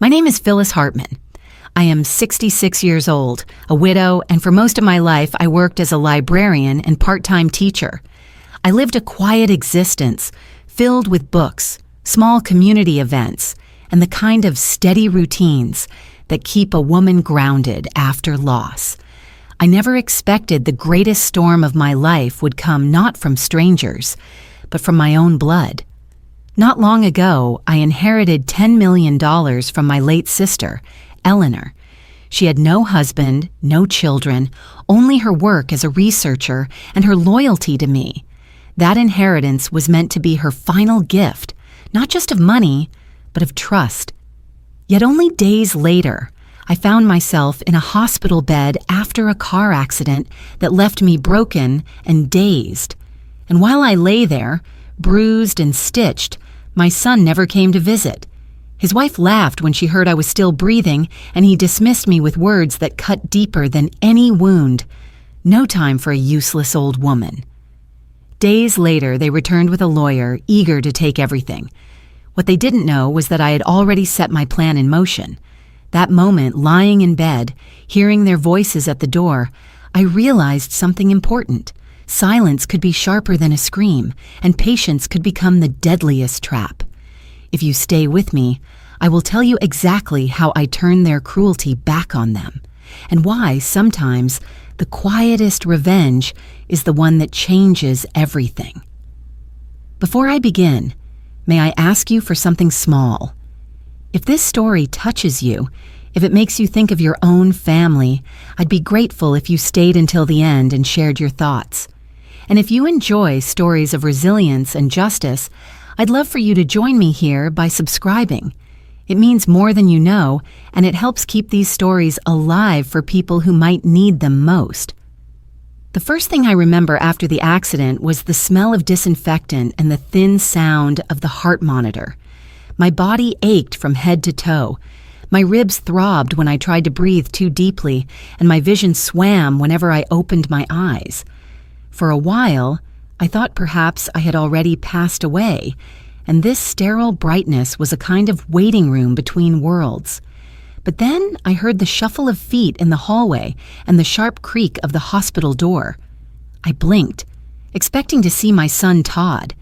My name is Phyllis Hartman. I am 66 years old, a widow, and for most of my life I worked as a librarian and part-time teacher. I lived a quiet existence, filled with books, small community events, and the kind of steady routines that keep a woman grounded after loss. I never expected the greatest storm of my life would come not from strangers, but from my own blood. Not long ago, I inherited $10 million from my late sister, Eleanor. She had no husband, no children, only her work as a researcher and her loyalty to me. That inheritance was meant to be her final gift, not just of money, but of trust. Yet only days later, I found myself in a hospital bed after a car accident that left me broken and dazed. And while I lay there, bruised and stitched, my son never came to visit. His wife laughed when she heard I was still breathing, and he dismissed me with words that cut deeper than any wound. No time for a useless old woman. Days later, they returned with a lawyer, eager to take everything. What they didn't know was that I had already set my plan in motion. That moment, lying in bed, hearing their voices at the door, I realized something important. Silence could be sharper than a scream, and patience could become the deadliest trap. If you stay with me, I will tell you exactly how I turned their cruelty back on them, and why sometimes the quietest revenge is the one that changes everything. Before I begin, may I ask you for something small? If this story touches you, if it makes you think of your own family, I'd be grateful if you stayed until the end and shared your thoughts. And if you enjoy stories of resilience and justice, I'd love for you to join me here by subscribing. It means more than you know, and it helps keep these stories alive for people who might need them most. The first thing I remember after the accident was the smell of disinfectant and the thin sound of the heart monitor. My body ached from head to toe. My ribs throbbed when I tried to breathe too deeply, and my vision swam whenever I opened my eyes. For a while, I thought perhaps I had already passed away, and this sterile brightness was a kind of waiting room between worlds. But then I heard the shuffle of feet in the hallway and the sharp creak of the hospital door. I blinked, expecting to see my son Todd.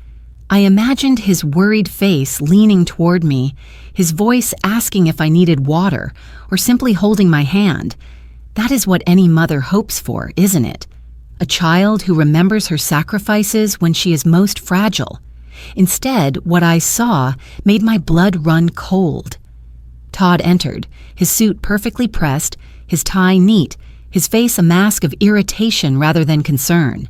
I imagined his worried face leaning toward me, his voice asking if I needed water or simply holding my hand. That is what any mother hopes for, isn't it? A child who remembers her sacrifices when she is most fragile. Instead, what I saw made my blood run cold. Todd entered, his suit perfectly pressed, his tie neat, his face a mask of irritation rather than concern.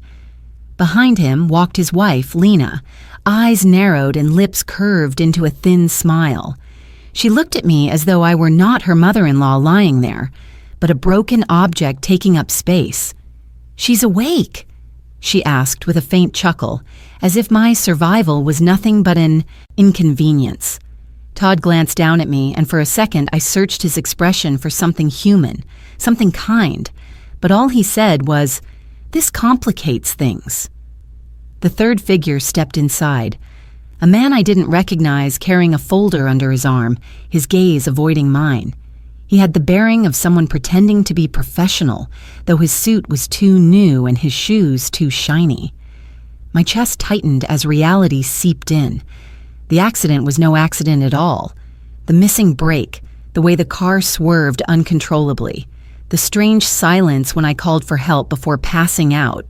Behind him walked his wife, Lena, eyes narrowed and lips curved into a thin smile. She looked at me as though I were not her mother-in-law lying there, but a broken object taking up space. "She's awake," she asked with a faint chuckle, as if my survival was nothing but an inconvenience. Todd glanced down at me, and for a second I searched his expression for something human, something kind, but all he said was, "This complicates things." The third figure stepped inside, a man I didn't recognize carrying a folder under his arm, his gaze avoiding mine. He had the bearing of someone pretending to be professional, though his suit was too new and his shoes too shiny. My chest tightened as reality seeped in. The accident was no accident at all. The missing brake, the way the car swerved uncontrollably, the strange silence when I called for help before passing out,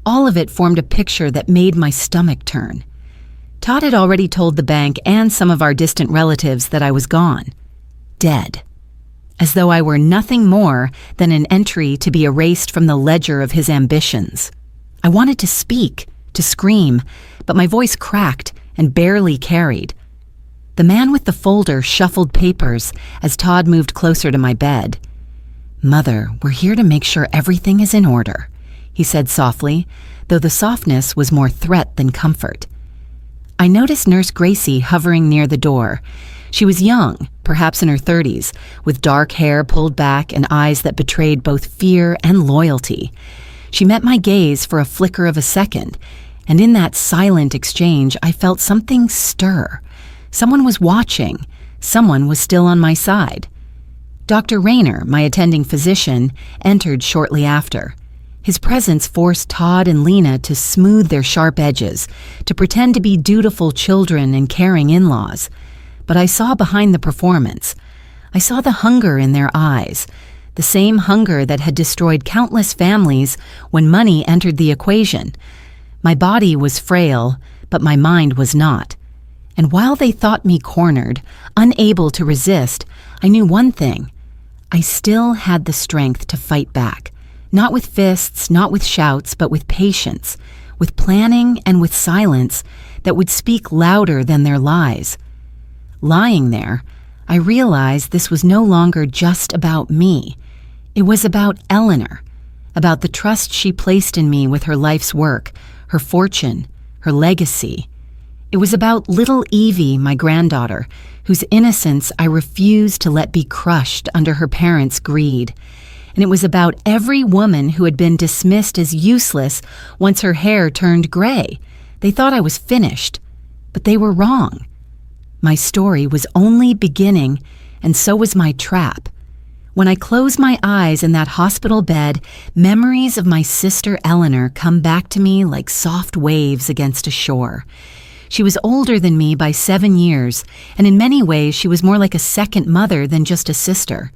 all of it formed a picture that made my stomach turn. Todd had already told the bank and some of our distant relatives that I was gone, dead, as though I were nothing more than an entry to be erased from the ledger of his ambitions. I wanted to speak, to scream, but my voice cracked and barely carried. The man with the folder shuffled papers as Todd moved closer to my bed. "Mother, we're here to make sure everything is in order," he said softly, though the softness was more threat than comfort. I noticed Nurse Gracie hovering near the door. She was young, perhaps in her 30s, with dark hair pulled back and eyes that betrayed both fear and loyalty. She met my gaze for a flicker of a second, and in that silent exchange I felt something stir. Someone was watching, Someone was still on my side. Dr. Rayner, my attending physician, entered shortly after. His presence forced Todd and Lena to smooth their sharp edges, to pretend to be dutiful children and caring in-laws. But I saw behind the performance. I saw the hunger in their eyes, the same hunger that had destroyed countless families when money entered the equation. My body was frail, but my mind was not. And while they thought me cornered, unable to resist, I knew one thing. I still had the strength to fight back. Not with fists, not with shouts, but with patience, with planning and with silence that would speak louder than their lies. Lying there, I realized this was no longer just about me. It was about Eleanor, about the trust she placed in me with her life's work, her fortune, her legacy. It was about little Evie, my granddaughter, whose innocence I refused to let be crushed under her parents' greed. And it was about every woman who had been dismissed as useless once her hair turned gray. They thought I was finished, but they were wrong. My story was only beginning, and so was my trap. When I close my eyes in that hospital bed, memories of my sister Eleanor come back to me like soft waves against a shore. She was older than me by 7 years, and in many ways she was more like a second mother than just a sister.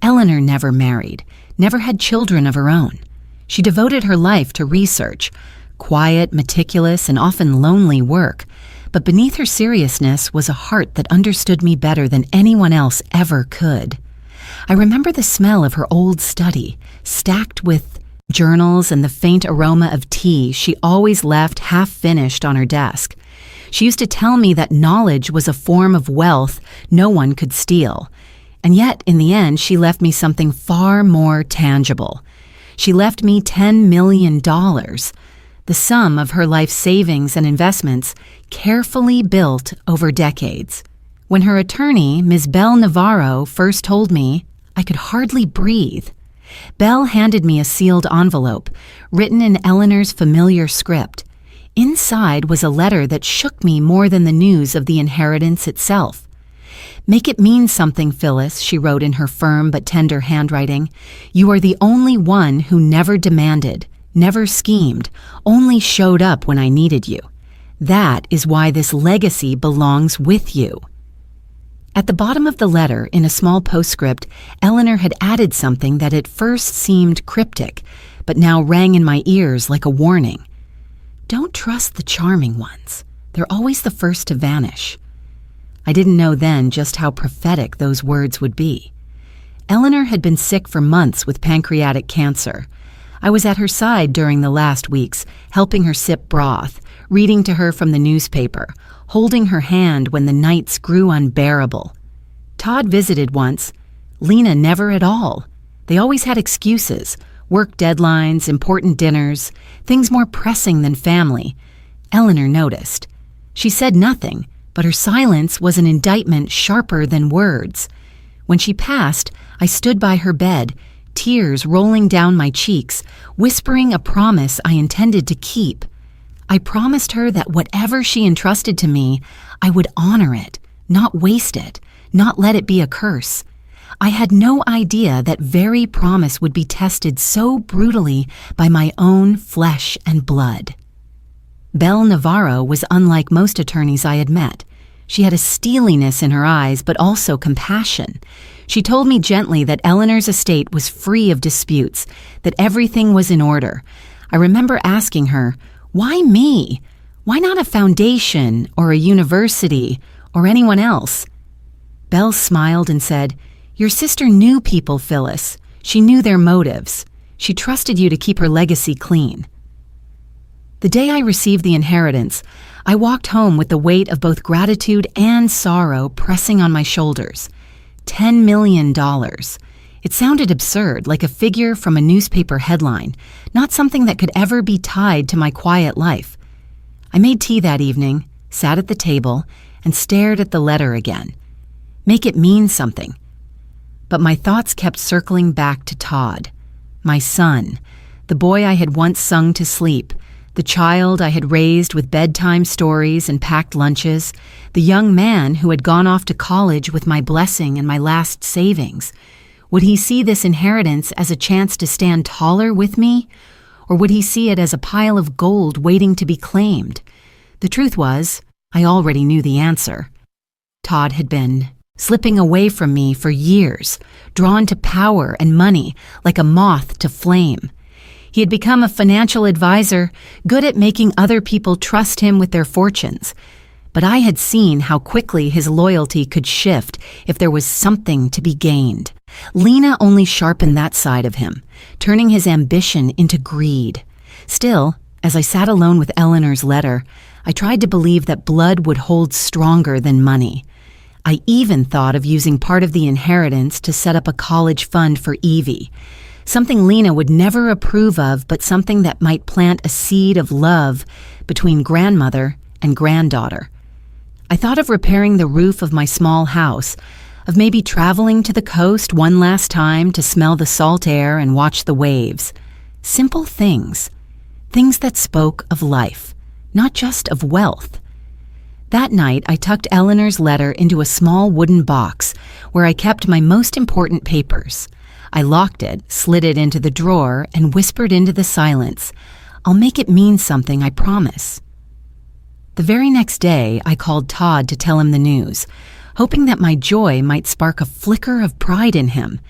Eleanor never married, never had children of her own. She devoted her life to research, quiet, meticulous, and often lonely work. But beneath her seriousness was a heart that understood me better than anyone else ever could. I remember the smell of her old study, stacked with journals and the faint aroma of tea she always left half-finished on her desk. She used to tell me that knowledge was a form of wealth no one could steal. And yet, in the end, she left me something far more tangible. She left me $10 million, the sum of her life savings and investments, carefully built over decades. When her attorney, Ms. Belle Navarro, first told me, I could hardly breathe. Belle handed me a sealed envelope, written in Eleanor's familiar script. Inside was a letter that shook me more than the news of the inheritance itself. "Make it mean something, Phyllis," she wrote in her firm but tender handwriting. "You are the only one who never demanded, never schemed, only showed up when I needed you. That is why this legacy belongs with you." At the bottom of the letter, in a small postscript, Eleanor had added something that at first seemed cryptic, but now rang in my ears like a warning. "Don't trust the charming ones. They're always the first to vanish." I didn't know then just how prophetic those words would be. Eleanor had been sick for months with pancreatic cancer. I was at her side during the last weeks, helping her sip broth, reading to her from the newspaper, holding her hand when the nights grew unbearable. Todd visited once. Lena never at all. They always had excuses, work deadlines, important dinners, things more pressing than family. Eleanor noticed. She said nothing, but her silence was an indictment sharper than words. When she passed, I stood by her bed, tears rolling down my cheeks, whispering a promise I intended to keep. I promised her that whatever she entrusted to me, I would honor it, not waste it, not let it be a curse. I had no idea that very promise would be tested so brutally by my own flesh and blood. Belle Navarro was unlike most attorneys I had met. She had a steeliness in her eyes, but also compassion. She told me gently that Eleanor's estate was free of disputes, that everything was in order. I remember asking her, "Why me? Why not a foundation or a university or anyone else?" Belle smiled and said, "Your sister knew people, Phyllis. She knew their motives. She trusted you to keep her legacy clean." The day I received the inheritance, I walked home with the weight of both gratitude and sorrow pressing on my shoulders. $10 million. It sounded absurd, like a figure from a newspaper headline, not something that could ever be tied to my quiet life. I made tea that evening, sat at the table, and stared at the letter again. Make it mean something. But my thoughts kept circling back to Todd, my son, the boy I had once sung to sleep, The child I had raised with bedtime stories and packed lunches, the young man who had gone off to college with my blessing and my last savings. Would he see this inheritance as a chance to stand taller with me? Or would he see it as a pile of gold waiting to be claimed? The truth was, I already knew the answer. Todd had been slipping away from me for years, drawn to power and money like a moth to flame. He had become a financial advisor, good at making other people trust him with their fortunes. But I had seen how quickly his loyalty could shift if there was something to be gained. Lena only sharpened that side of him, turning his ambition into greed. Still, as I sat alone with Eleanor's letter, I tried to believe that blood would hold stronger than money. I even thought of using part of the inheritance to set up a college fund for Evie. Something Lena would never approve of, but something that might plant a seed of love between grandmother and granddaughter. I thought of repairing the roof of my small house, of maybe traveling to the coast one last time to smell the salt air and watch the waves. Simple things. Things that spoke of life, not just of wealth. That night, I tucked Eleanor's letter into a small wooden box where I kept my most important papers. I locked it, slid it into the drawer, and whispered into the silence, "I'll make it mean something, I promise." The very next day, I called Todd to tell him the news, hoping that my joy might spark a flicker of pride in him.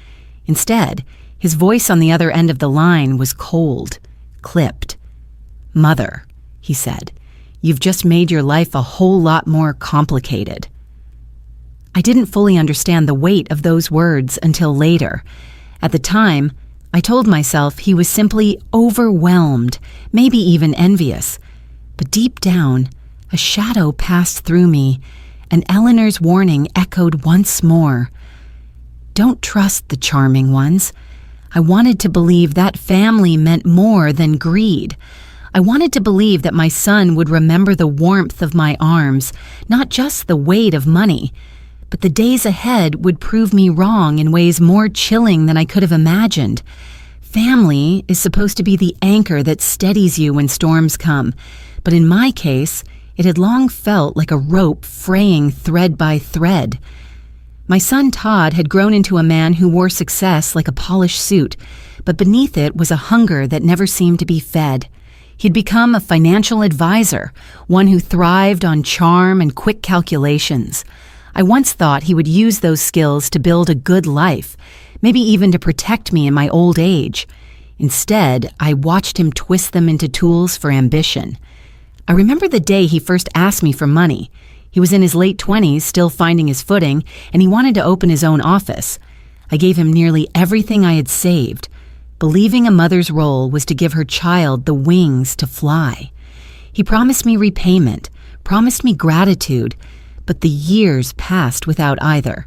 Instead, his voice on the other end of the line was cold, clipped. "Mother," he said, "you've just made your life a whole lot more complicated." I didn't fully understand the weight of those words until later. At the time, I told myself he was simply overwhelmed, maybe even envious. But deep down, a shadow passed through me, and Eleanor's warning echoed once more. Don't trust the charming ones. I wanted to believe that family meant more than greed. I wanted to believe that my son would remember the warmth of my arms, not just the weight of money. But the days ahead would prove me wrong in ways more chilling than I could have imagined. Family is supposed to be the anchor that steadies you when storms come, but in my case, it had long felt like a rope fraying thread by thread. My son Todd had grown into a man who wore success like a polished suit, but beneath it was a hunger that never seemed to be fed. He'd become a financial advisor, one who thrived on charm and quick calculations. I once thought he would use those skills to build a good life, maybe even to protect me in my old age. Instead, I watched him twist them into tools for ambition. I remember the day he first asked me for money. He was in his late 20s, still finding his footing, and he wanted to open his own office. I gave him nearly everything I had saved. Believing a mother's role was to give her child the wings to fly. He promised me repayment, promised me gratitude, but the years passed without either.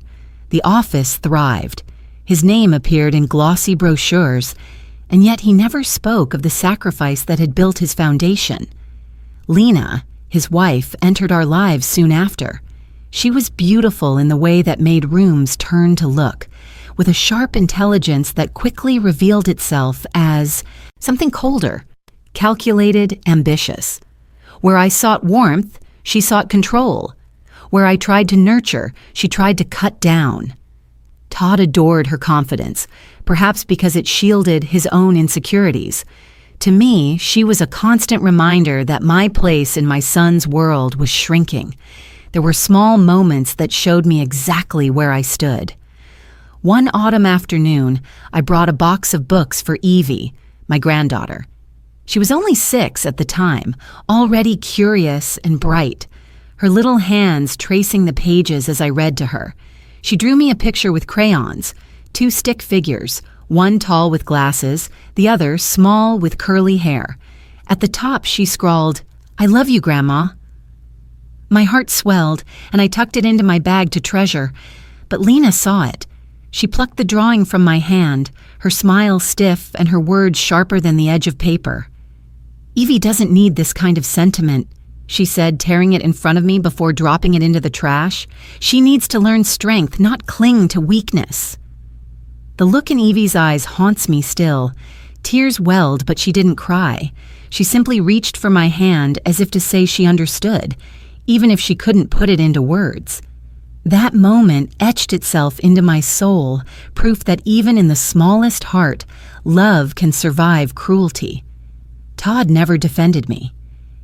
The office thrived. His name appeared in glossy brochures, and yet he never spoke of the sacrifice that had built his foundation. Lena, his wife, entered our lives soon after. She was beautiful in the way that made rooms turn to look, with a sharp intelligence that quickly revealed itself as something colder, calculated, ambitious. Where I sought warmth, she sought control. Where I tried to nurture, she tried to cut down. Todd adored her confidence, perhaps because it shielded his own insecurities. To me, she was a constant reminder that my place in my son's world was shrinking. There were small moments that showed me exactly where I stood. One autumn afternoon, I brought a box of books for Evie, my granddaughter. She was only 6 at the time, already curious and bright, her little hands tracing the pages as I read to her. She drew me a picture with crayons, 2 stick figures, one tall with glasses, the other small with curly hair. At the top, she scrawled, "I love you, Grandma." My heart swelled, and I tucked it into my bag to treasure. But Lena saw it. She plucked the drawing from my hand, her smile stiff and her words sharper than the edge of paper. "Evie doesn't need this kind of sentiment," she said, tearing it in front of me before dropping it into the trash. "She needs to learn strength, not cling to weakness." The look in Evie's eyes haunts me still. Tears welled, but she didn't cry. She simply reached for my hand as if to say she understood, even if she couldn't put it into words. That moment etched itself into my soul, proof that even in the smallest heart, love can survive cruelty. Todd never defended me.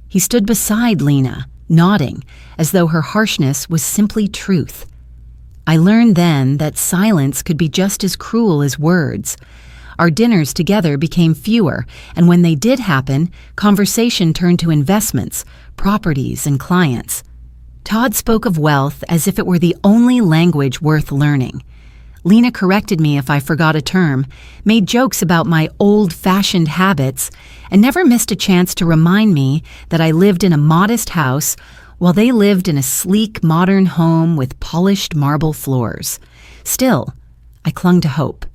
He stood beside Lena, nodding, as though her harshness was simply truth. I learned then that silence could be just as cruel as words. Our dinners together became fewer, and when they did happen, conversation turned to investments, properties, and clients. Todd spoke of wealth as if it were the only language worth learning. Lena corrected me if I forgot a term, made jokes about my old-fashioned habits, and never missed a chance to remind me that I lived in a modest house while they lived in a sleek, modern home with polished marble floors. Still, I clung to hope.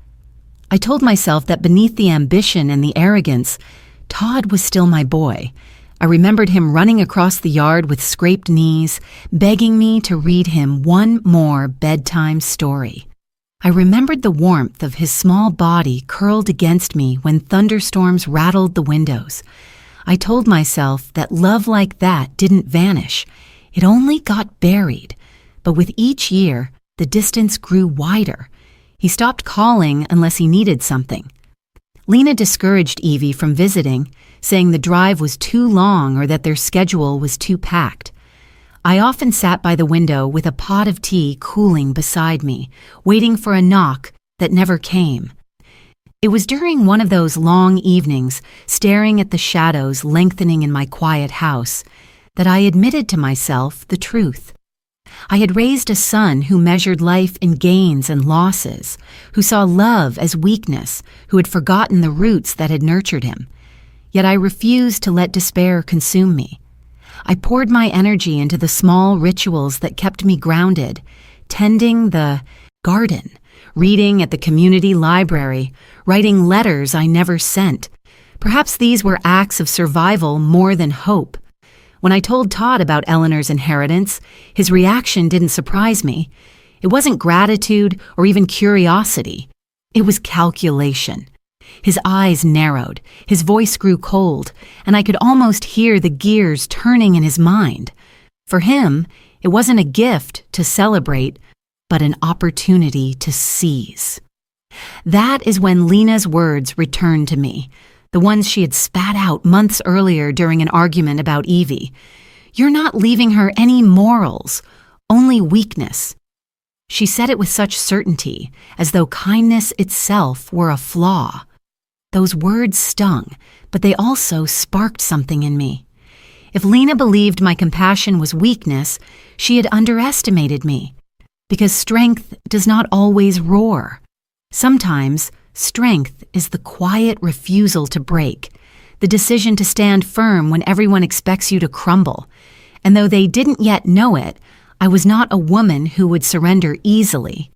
I told myself that beneath the ambition and the arrogance, Todd was still my boy. I remembered him running across the yard with scraped knees, begging me to read him one more bedtime story. I remembered the warmth of his small body curled against me when thunderstorms rattled the windows. I told myself that love like that didn't vanish. It only got buried. But with each year, the distance grew wider. He stopped calling unless he needed something. Lena discouraged Evie from visiting, saying the drive was too long or that their schedule was too packed. I often sat by the window with a pot of tea cooling beside me, waiting for a knock that never came. It was during one of those long evenings, staring at the shadows lengthening in my quiet house, that I admitted to myself the truth. I had raised a son who measured life in gains and losses, who saw love as weakness, who had forgotten the roots that had nurtured him. Yet I refused to let despair consume me. I poured my energy into the small rituals that kept me grounded, tending the garden, reading at the community library, writing letters I never sent. Perhaps these were acts of survival more than hope. When I told Todd about Eleanor's inheritance, his reaction didn't surprise me. It wasn't gratitude or even curiosity. It was calculation. His eyes narrowed, his voice grew cold, and I could almost hear the gears turning in his mind. For him, it wasn't a gift to celebrate, but an opportunity to seize. That is when Lena's words returned to me, the ones she had spat out months earlier during an argument about Evie. You're not leaving her any morals, only weakness. She said it with such certainty, as though kindness itself were a flaw. Those words stung, but they also sparked something in me. If Lena believed my compassion was weakness, she had underestimated me. Because strength does not always roar. Sometimes, strength is the quiet refusal to break, the decision to stand firm when everyone expects you to crumble. And though they didn't yet know it, I was not a woman who would surrender easily.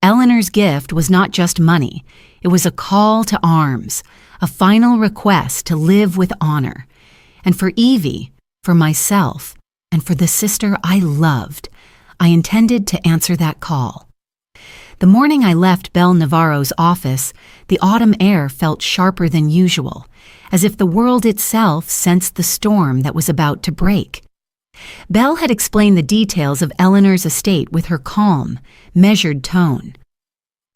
Eleanor's gift was not just money. It was a call to arms, a final request to live with honor. And for Evie, for myself, and for the sister I loved, I intended to answer that call. The morning I left Belle Navarro's office, the autumn air felt sharper than usual, as if the world itself sensed the storm that was about to break. Belle had explained the details of Eleanor's estate with her calm, measured tone.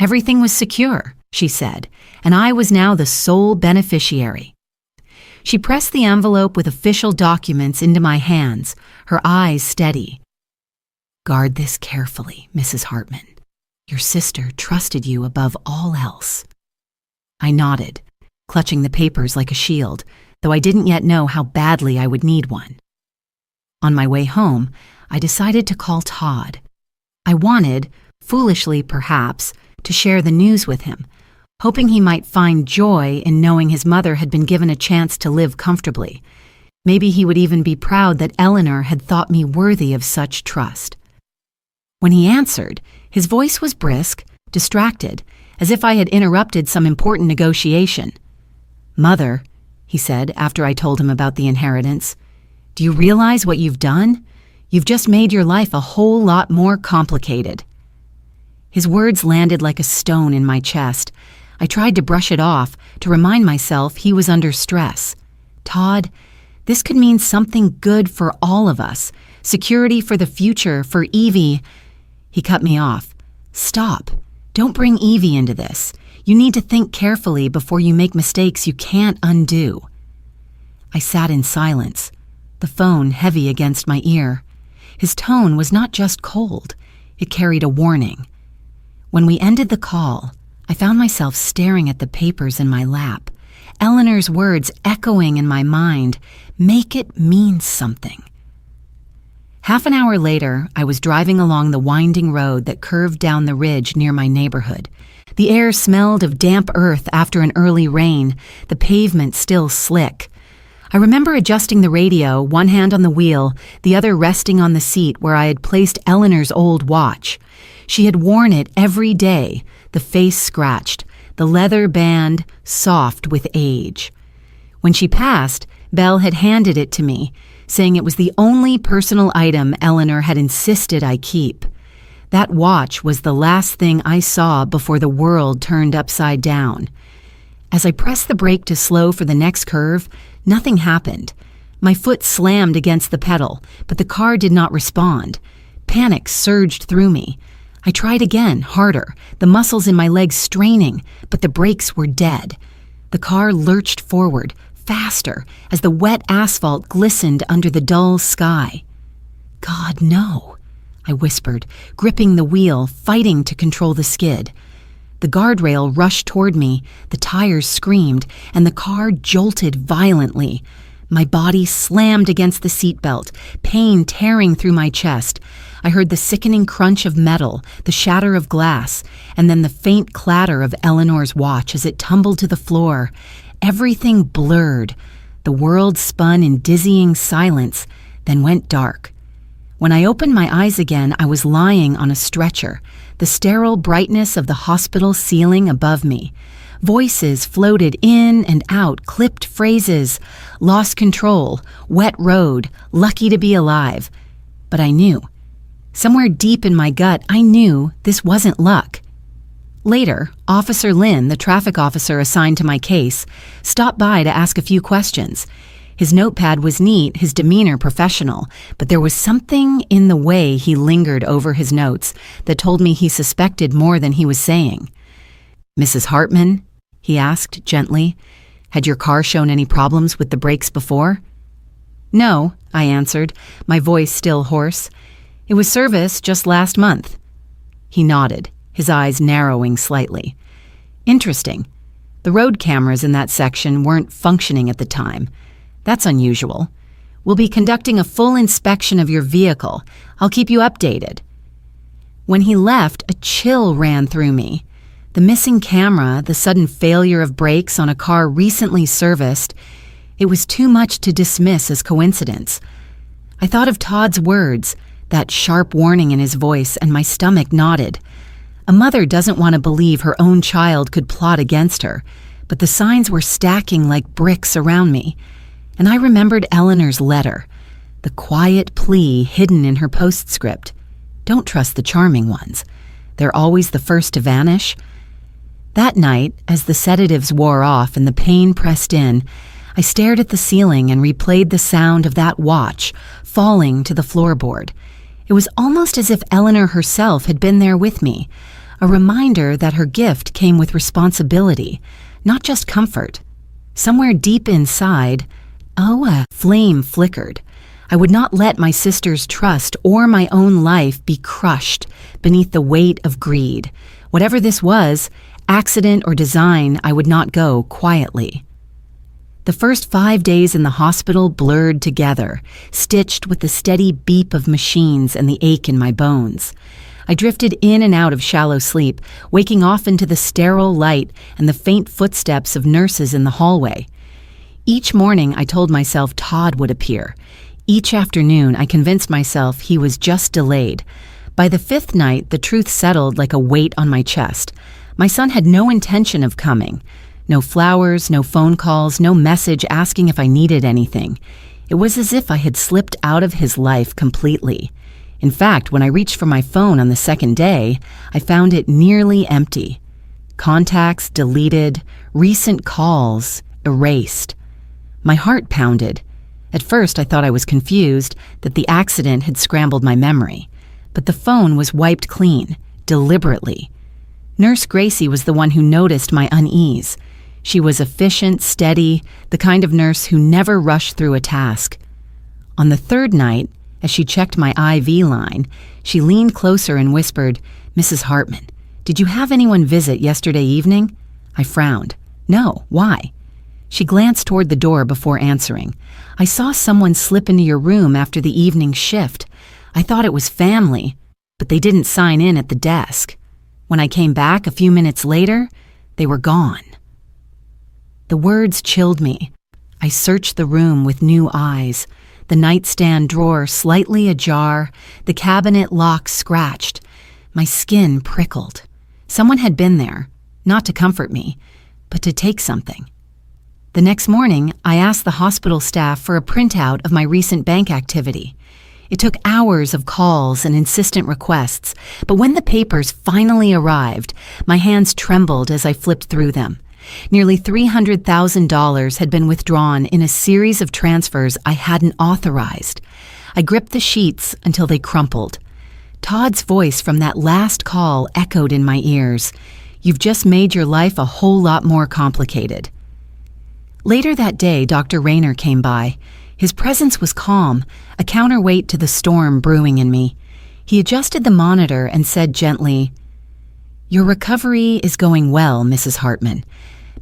Everything was secure, she said, and I was now the sole beneficiary. She pressed the envelope with official documents into my hands, her eyes steady. Guard this carefully, Mrs. Hartman. Your sister trusted you above all else. I nodded, clutching the papers like a shield, though I didn't yet know how badly I would need one. On my way home, I decided to call Todd. I wanted, foolishly perhaps, to share the news with him, hoping he might find joy in knowing his mother had been given a chance to live comfortably. Maybe he would even be proud that Eleanor had thought me worthy of such trust. When he answered, his voice was brisk, distracted, as if I had interrupted some important negotiation. Mother, he said after I told him about the inheritance, do you realize what you've done? You've just made your life a whole lot more complicated. His words landed like a stone in my chest. I tried to brush it off, to remind myself he was under stress. Todd, this could mean something good for all of us. Security for the future, for Evie. He cut me off. Stop. Don't bring Evie into this. You need to think carefully before you make mistakes you can't undo. I sat in silence, the phone heavy against my ear. His tone was not just cold, it carried a warning. When we ended the call, I found myself staring at the papers in my lap, Eleanor's words echoing in my mind, "Make it mean something." Half an hour later, I was driving along the winding road that curved down the ridge near my neighborhood. The air smelled of damp earth after an early rain, the pavement still slick. I remember adjusting the radio, one hand on the wheel, the other resting on the seat where I had placed Eleanor's old watch. She had worn it every day, the face scratched, the leather band soft with age. When she passed, Belle had handed it to me, saying it was the only personal item Eleanor had insisted I keep. That watch was the last thing I saw before the world turned upside down. As I pressed the brake to slow for the next curve, nothing happened. My foot slammed against the pedal, but the car did not respond. Panic surged through me. I tried again, harder, the muscles in my legs straining, but the brakes were dead. The car lurched forward, faster, as the wet asphalt glistened under the dull sky. "God, no," I whispered, gripping the wheel, fighting to control the skid. The guardrail rushed toward me, the tires screamed, and the car jolted violently. My body slammed against the seatbelt, pain tearing through my chest. I heard the sickening crunch of metal, the shatter of glass, and then the faint clatter of Eleanor's watch as it tumbled to the floor. Everything blurred. The world spun in dizzying silence, then went dark. When I opened my eyes again, I was lying on a stretcher, the sterile brightness of the hospital ceiling above me. Voices floated in and out, clipped phrases, "Lost control," "Wet road," "Lucky to be alive." But I knew. Somewhere deep in my gut, I knew this wasn't luck. Later, Officer Lynn, the traffic officer assigned to my case, stopped by to ask a few questions. His notepad was neat, his demeanor professional, but there was something in the way he lingered over his notes that told me he suspected more than he was saying. "Mrs. Hartman?" he asked gently. "Had your car shown any problems with the brakes before?" "No," I answered, my voice still hoarse. "It was serviced just last month." He nodded, his eyes narrowing slightly. "Interesting. The road cameras in that section weren't functioning at the time. That's unusual. We'll be conducting a full inspection of your vehicle. I'll keep you updated." When he left, a chill ran through me. The missing camera, the sudden failure of brakes on a car recently serviced, it was too much to dismiss as coincidence. I thought of Todd's words, that sharp warning in his voice, and my stomach knotted. A mother doesn't want to believe her own child could plot against her, but the signs were stacking like bricks around me. And I remembered Eleanor's letter, the quiet plea hidden in her postscript. Don't trust the charming ones. They're always the first to vanish. That night, as the sedatives wore off and the pain pressed in, I stared at the ceiling and replayed the sound of that watch falling to the floorboard. It was almost as if Eleanor herself had been there with me, a reminder that her gift came with responsibility, not just comfort. Somewhere deep inside, a flame flickered. I would not let my sister's trust or my own life be crushed beneath the weight of greed. Whatever this was, accident or design, I would not go quietly. The first 5 days in the hospital blurred together, stitched with the steady beep of machines and the ache in my bones. I drifted in and out of shallow sleep, waking often to the sterile light and the faint footsteps of nurses in the hallway. Each morning I told myself Todd would appear. Each afternoon I convinced myself he was just delayed. By the 5th night, the truth settled like a weight on my chest. My son had no intention of coming. No flowers, no phone calls, no message asking if I needed anything. It was as if I had slipped out of his life completely. In fact, when I reached for my phone on the 2nd day, I found it nearly empty. Contacts deleted, recent calls erased. My heart pounded. At first, I thought I was confused that the accident had scrambled my memory, but the phone was wiped clean, deliberately. Nurse Gracie was the one who noticed my unease. She was efficient, steady, the kind of nurse who never rushed through a task. On the third night, as she checked my IV line, she leaned closer and whispered, "Mrs. Hartman, did you have anyone visit yesterday evening?" I frowned. "No, why?" She glanced toward the door before answering. "I saw someone slip into your room after the evening shift. I thought it was family, but they didn't sign in at the desk. When I came back a few minutes later, they were gone." The words chilled me. I searched the room with new eyes. The nightstand drawer slightly ajar, the cabinet lock scratched. My skin prickled. Someone had been there, not to comfort me, but to take something. The next morning, I asked the hospital staff for a printout of my recent bank activity. It took hours of calls and insistent requests, but when the papers finally arrived, my hands trembled as I flipped through them. Nearly $300,000 had been withdrawn in a series of transfers I hadn't authorized. I gripped the sheets until they crumpled. Todd's voice from that last call echoed in my ears. "You've just made your life a whole lot more complicated." Later that day, Dr. Rayner came by. His presence was calm, a counterweight to the storm brewing in me. He adjusted the monitor and said gently, "Your recovery is going well, Mrs. Hartman,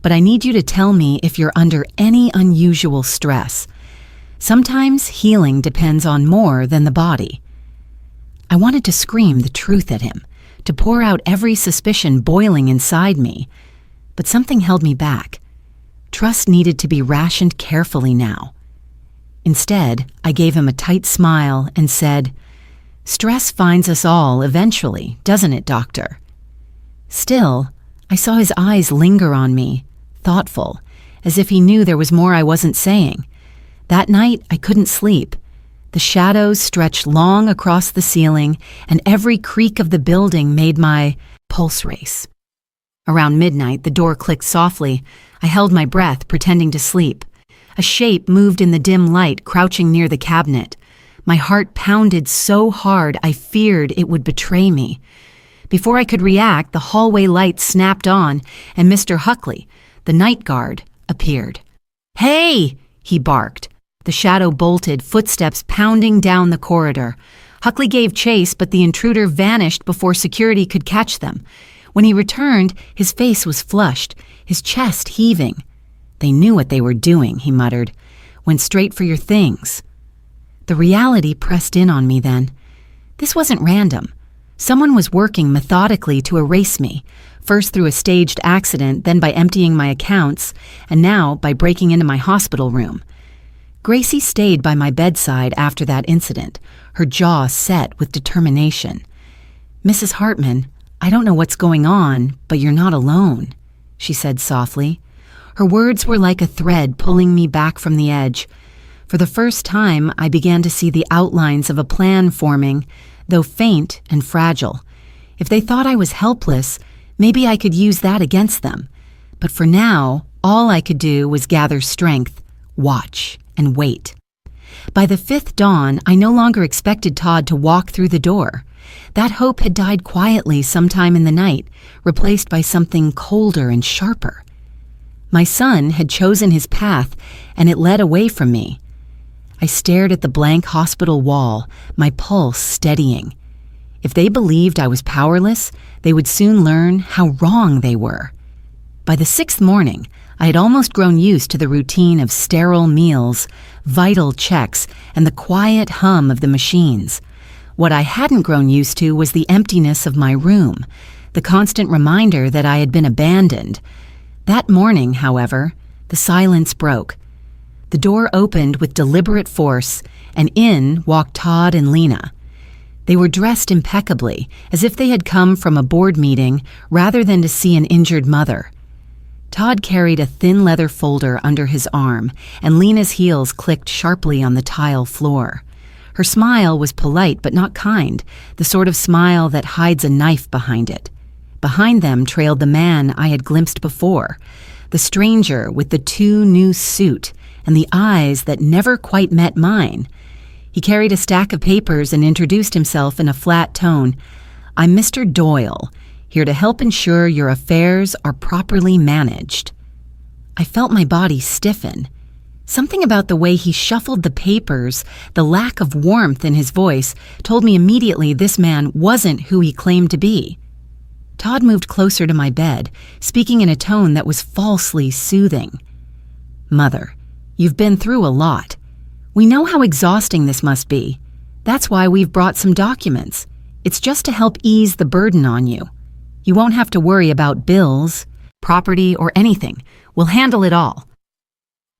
but I need you to tell me if you're under any unusual stress. Sometimes healing depends on more than the body." I wanted to scream the truth at him, to pour out every suspicion boiling inside me, but something held me back. Trust needed to be rationed carefully now. Instead, I gave him a tight smile and said, "Stress finds us all eventually, doesn't it, doctor?" Still, I saw his eyes linger on me, thoughtful, as if he knew there was more I wasn't saying. That night, I couldn't sleep. The shadows stretched long across the ceiling, and every creak of the building made my pulse race. Around midnight, the door clicked softly. I held my breath, pretending to sleep. A shape moved in the dim light, crouching near the cabinet. My heart pounded so hard I feared it would betray me. Before I could react, the hallway light snapped on, and Mr. Huckley, the night guard, appeared. "Hey!" he barked. The shadow bolted, footsteps pounding down the corridor. Huckley gave chase, but the intruder vanished before security could catch them. When he returned, his face was flushed, his chest heaving. "They knew what they were doing," he muttered. "Went straight for your things." The reality pressed in on me then. This wasn't random. Someone was working methodically to erase me, first through a staged accident, then by emptying my accounts, and now by breaking into my hospital room. Gracie stayed by my bedside after that incident, her jaw set with determination. "Mrs. Hartman, I don't know what's going on, but you're not alone," she said softly. Her words were like a thread pulling me back from the edge. For the first time, I began to see the outlines of a plan forming, though faint and fragile. If they thought I was helpless, maybe I could use that against them. But for now, all I could do was gather strength, watch, and wait. By the fifth dawn, I no longer expected Todd to walk through the door. That hope had died quietly sometime in the night, replaced by something colder and sharper. My son had chosen his path, and it led away from me. I stared at the blank hospital wall, my pulse steadying. If they believed I was powerless, they would soon learn how wrong they were. By the sixth morning, I had almost grown used to the routine of sterile meals, vital checks, and the quiet hum of the machines. What I hadn't grown used to was the emptiness of my room, the constant reminder that I had been abandoned. That morning, however, the silence broke. The door opened with deliberate force, and in walked Todd and Lena. They were dressed impeccably, as if they had come from a board meeting rather than to see an injured mother. Todd carried a thin leather folder under his arm, and Lena's heels clicked sharply on the tile floor. Her smile was polite but not kind, the sort of smile that hides a knife behind it. Behind them trailed the man I had glimpsed before, the stranger with the too-new suit and the eyes that never quite met mine. He carried a stack of papers and introduced himself in a flat tone. "I'm Mr. Doyle, here to help ensure your affairs are properly managed." I felt my body stiffen. Something about the way he shuffled the papers, the lack of warmth in his voice, told me immediately this man wasn't who he claimed to be. Todd moved closer to my bed, speaking in a tone that was falsely soothing. "Mother, you've been through a lot. We know how exhausting this must be. That's why we've brought some documents. It's just to help ease the burden on you. You won't have to worry about bills, property, or anything. We'll handle it all."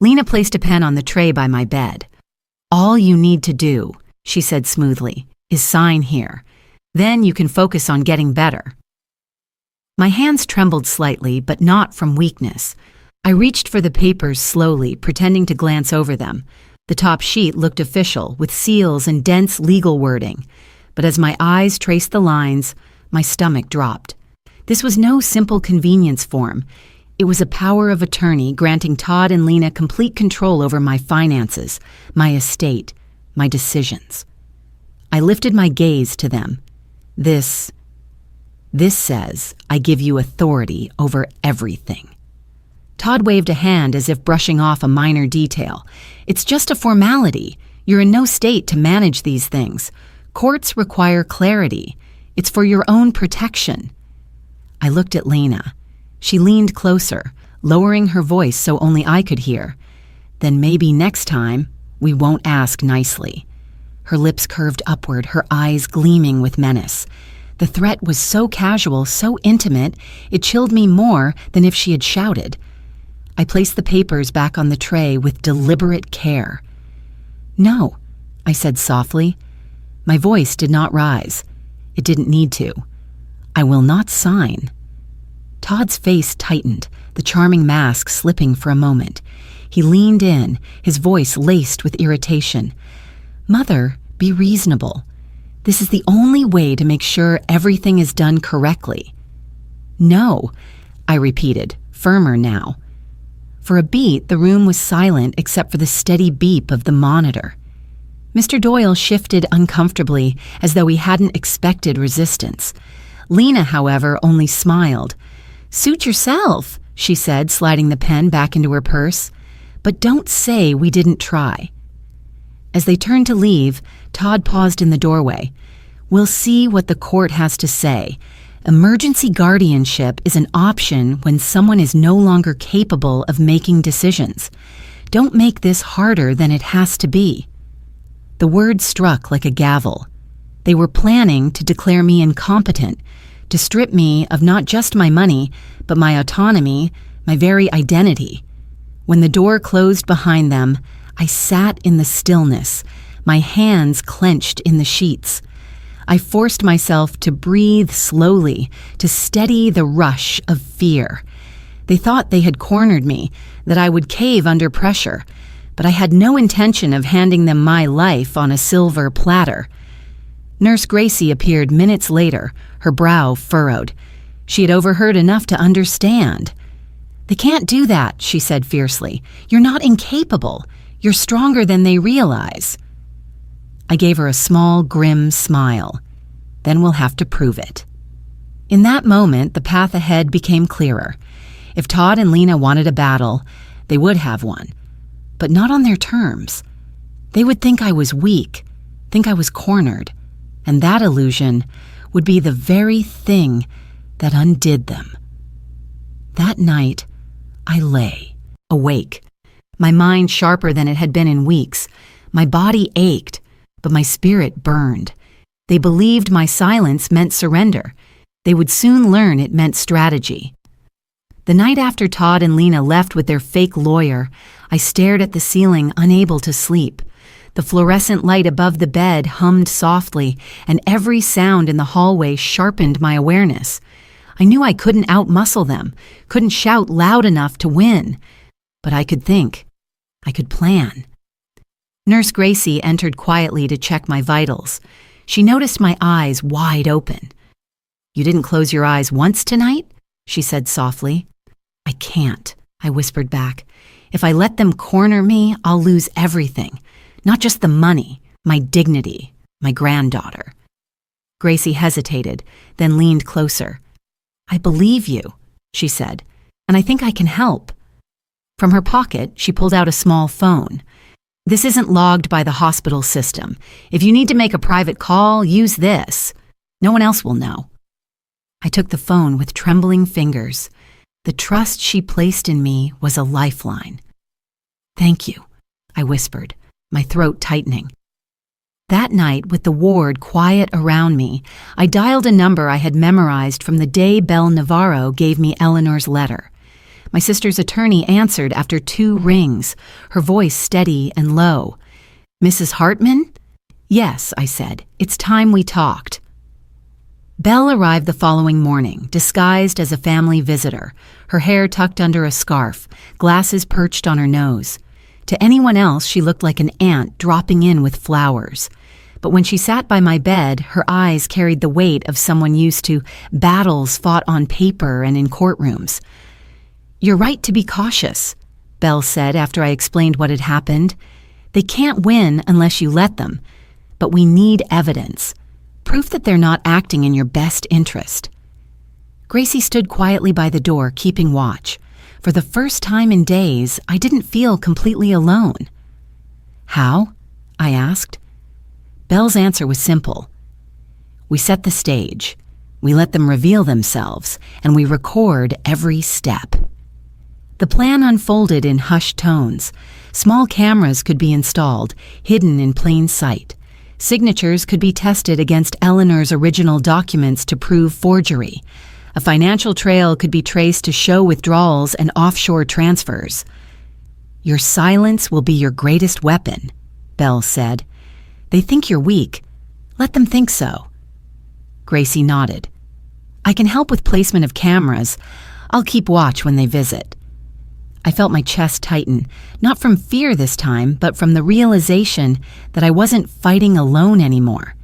Lena placed a pen on the tray by my bed. "All you need to do," she said smoothly, "is sign here. Then you can focus on getting better." My hands trembled slightly, but not from weakness. I reached for the papers slowly, pretending to glance over them. The top sheet looked official, with seals and dense legal wording. But as my eyes traced the lines, my stomach dropped. This was no simple convenience form. It was a power of attorney granting Todd and Lena complete control over my finances, my estate, my decisions. I lifted my gaze to them. This says I give you authority over everything." Todd waved a hand as if brushing off a minor detail. "It's just a formality. You're in no state to manage these things. Courts require clarity. It's for your own protection." I looked at Lena. She leaned closer, lowering her voice so only I could hear. "Then maybe next time, we won't ask nicely." Her lips curved upward, her eyes gleaming with menace. The threat was so casual, so intimate, it chilled me more than if she had shouted. I placed the papers back on the tray with deliberate care. "No," I said softly. My voice did not rise. It didn't need to. "I will not sign." Todd's face tightened, the charming mask slipping for a moment. He leaned in, his voice laced with irritation. "Mother, be reasonable. This is the only way to make sure everything is done correctly." "No," I repeated, firmer now. For a beat, the room was silent except for the steady beep of the monitor. Mr. Doyle shifted uncomfortably, as though he hadn't expected resistance. Lena, however, only smiled. "Suit yourself," she said, sliding the pen back into her purse. "But don't say we didn't try." As they turned to leave, Todd paused in the doorway. "We'll see what the court has to say. Emergency guardianship is an option when someone is no longer capable of making decisions. Don't make this harder than it has to be." The word struck like a gavel. They were planning to declare me incompetent, to strip me of not just my money, but my autonomy, my very identity. When the door closed behind them, I sat in the stillness, my hands clenched in the sheets. I forced myself to breathe slowly, to steady the rush of fear. They thought they had cornered me, that I would cave under pressure, but I had no intention of handing them my life on a silver platter. Nurse Gracie appeared minutes later, her brow furrowed. She had overheard enough to understand. "They can't do that," she said fiercely. "You're not incapable. You're stronger than they realize." I gave her a small, grim smile. "Then we'll have to prove it." In that moment, the path ahead became clearer. If Todd and Lena wanted a battle, they would have one. But not on their terms. They would think I was weak, think I was cornered, and that illusion would be the very thing that undid them. That night, I lay, awake, my mind sharper than it had been in weeks. My body ached, but my spirit burned. They believed my silence meant surrender. They would soon learn it meant strategy. The night after Todd and Lena left with their fake lawyer, I stared at the ceiling, unable to sleep. The fluorescent light above the bed hummed softly, and every sound in the hallway sharpened my awareness. I knew I couldn't outmuscle them, couldn't shout loud enough to win. But I could think. I could plan. Nurse Gracie entered quietly to check my vitals. She noticed my eyes wide open. You didn't close your eyes once tonight? She said softly. I can't, I whispered back. If I let them corner me, I'll lose everything. Not just the money, my dignity, my granddaughter. Gracie hesitated, then leaned closer. I believe you, she said, and I think I can help. From her pocket, she pulled out a small phone. This isn't logged by the hospital system. If you need to make a private call, use this. No one else will know. I took the phone with trembling fingers. The trust she placed in me was a lifeline. Thank you, I whispered, my throat tightening. That night, with the ward quiet around me, I dialed a number I had memorized from the day Belle Navarro gave me Eleanor's letter. My sister's attorney answered after 2 rings, her voice steady and low. Mrs. Hartman? Yes, I said. It's time we talked. Belle arrived the following morning, disguised as a family visitor, her hair tucked under a scarf, glasses perched on her nose. To anyone else, she looked like an ant dropping in with flowers. But when she sat by my bed, her eyes carried the weight of someone used to battles fought on paper and in courtrooms. You're right to be cautious, Belle said after I explained what had happened. They can't win unless you let them, but we need evidence. Proof that they're not acting in your best interest. Gracie stood quietly by the door, keeping watch. For the first time in days, I didn't feel completely alone. How? I asked. Belle's answer was simple. We set the stage. We let them reveal themselves, and we record every step. The plan unfolded in hushed tones. Small cameras could be installed, hidden in plain sight. Signatures could be tested against Eleanor's original documents to prove forgery. A financial trail could be traced to show withdrawals and offshore transfers. Your silence will be your greatest weapon, Belle said. They think you're weak. Let them think so. Gracie nodded. I can help with placement of cameras. I'll keep watch when they visit. I felt my chest tighten, not from fear this time, but from the realization that I wasn't fighting alone anymore.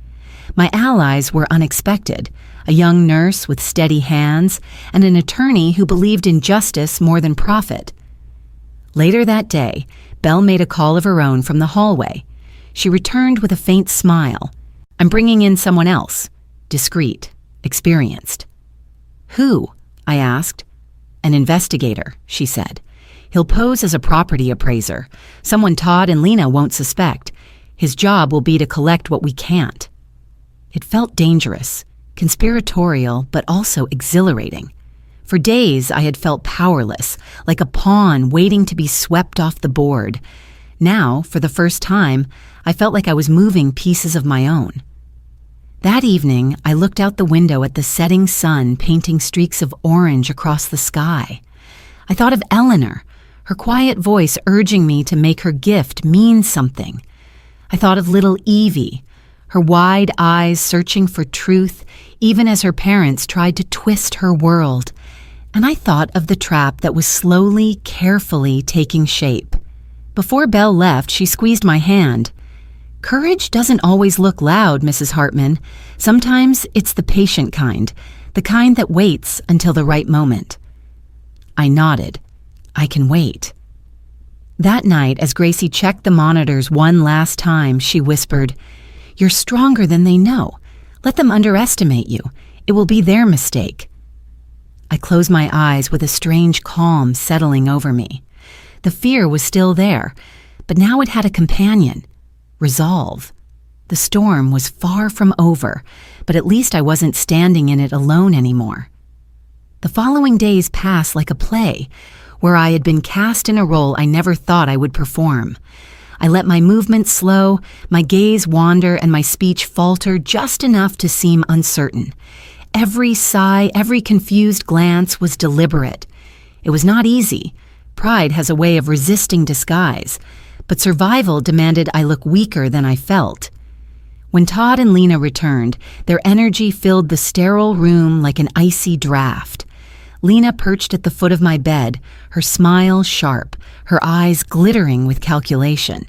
My allies were unexpected, a young nurse with steady hands and an attorney who believed in justice more than profit. Later that day, Belle made a call of her own from the hallway. She returned with a faint smile. I'm bringing in someone else, discreet, experienced. Who? I asked. An investigator, she said. He'll pose as a property appraiser, someone Todd and Lena won't suspect. His job will be to collect what we can't. It felt dangerous, conspiratorial, but also exhilarating. For days, I had felt powerless, like a pawn waiting to be swept off the board. Now, for the first time, I felt like I was moving pieces of my own. That evening, I looked out the window at the setting sun painting streaks of orange across the sky. I thought of Eleanor, her quiet voice urging me to make her gift mean something. I thought of little Evie, her wide eyes searching for truth even as her parents tried to twist her world. And I thought of the trap that was slowly, carefully taking shape. Before Belle left, she squeezed my hand. Courage doesn't always look loud, Mrs. Hartman. Sometimes it's the patient kind, the kind that waits until the right moment. I nodded. I can wait. That night, as Gracie checked the monitors one last time, she whispered, You're stronger than they know. Let them underestimate you. It will be their mistake. I closed my eyes with a strange calm settling over me. The fear was still there, but now it had a companion. Resolve. The storm was far from over, but at least I wasn't standing in it alone anymore. The following days passed like a play, where I had been cast in a role I never thought I would perform. I let my movements slow, my gaze wander, and my speech falter just enough to seem uncertain. Every sigh, every confused glance was deliberate. It was not easy. Pride has a way of resisting disguise, but survival demanded I look weaker than I felt. When Todd and Lena returned, their energy filled the sterile room like an icy draft. Lena perched at the foot of my bed, her smile sharp, her eyes glittering with calculation.